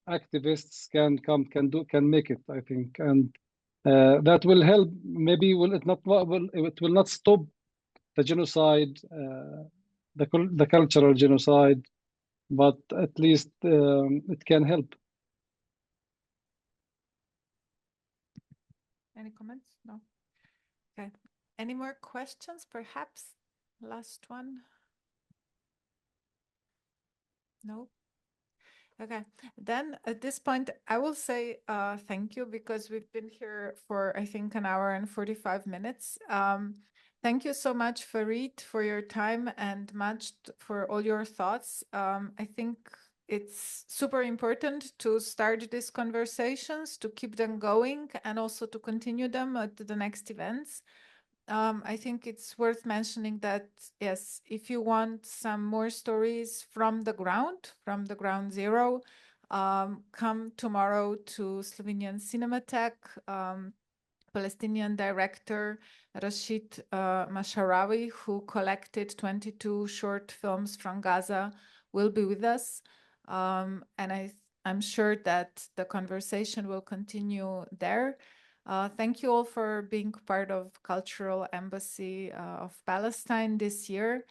activists can make it, I think, and that will help. Maybe it will not stop the genocide, the cultural genocide, but at least it can help. Any comments? No. Okay. Any more questions, perhaps? Last one? No? Okay. Then at this point, I will say thank you, because we've been here for, I think, 1 hour and 45 minutes. Thank you so much, Fareed, for your time, and Majd for all your thoughts. I think it's super important to start these conversations, to keep them going, and also to continue them at the next events. I think it's worth mentioning that, yes, if you want some more stories from the ground zero, come tomorrow to Slovenian Cinematheque. Palestinian director Rashid Masharawi, who collected 22 short films from Gaza, will be with us. And I'm sure that the conversation will continue there. Thank you all for being part of Cultural Embassy of Palestine this year.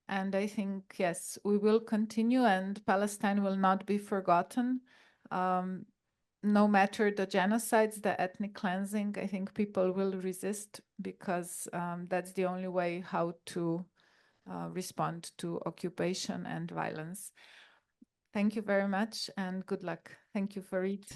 And I think, yes, we will continue, and Palestine will not be forgotten. No matter the genocides, the ethnic cleansing, I think people will resist, because that's the only way how to respond to occupation and violence. Thank you very much, and good luck. Thank you, Fareed.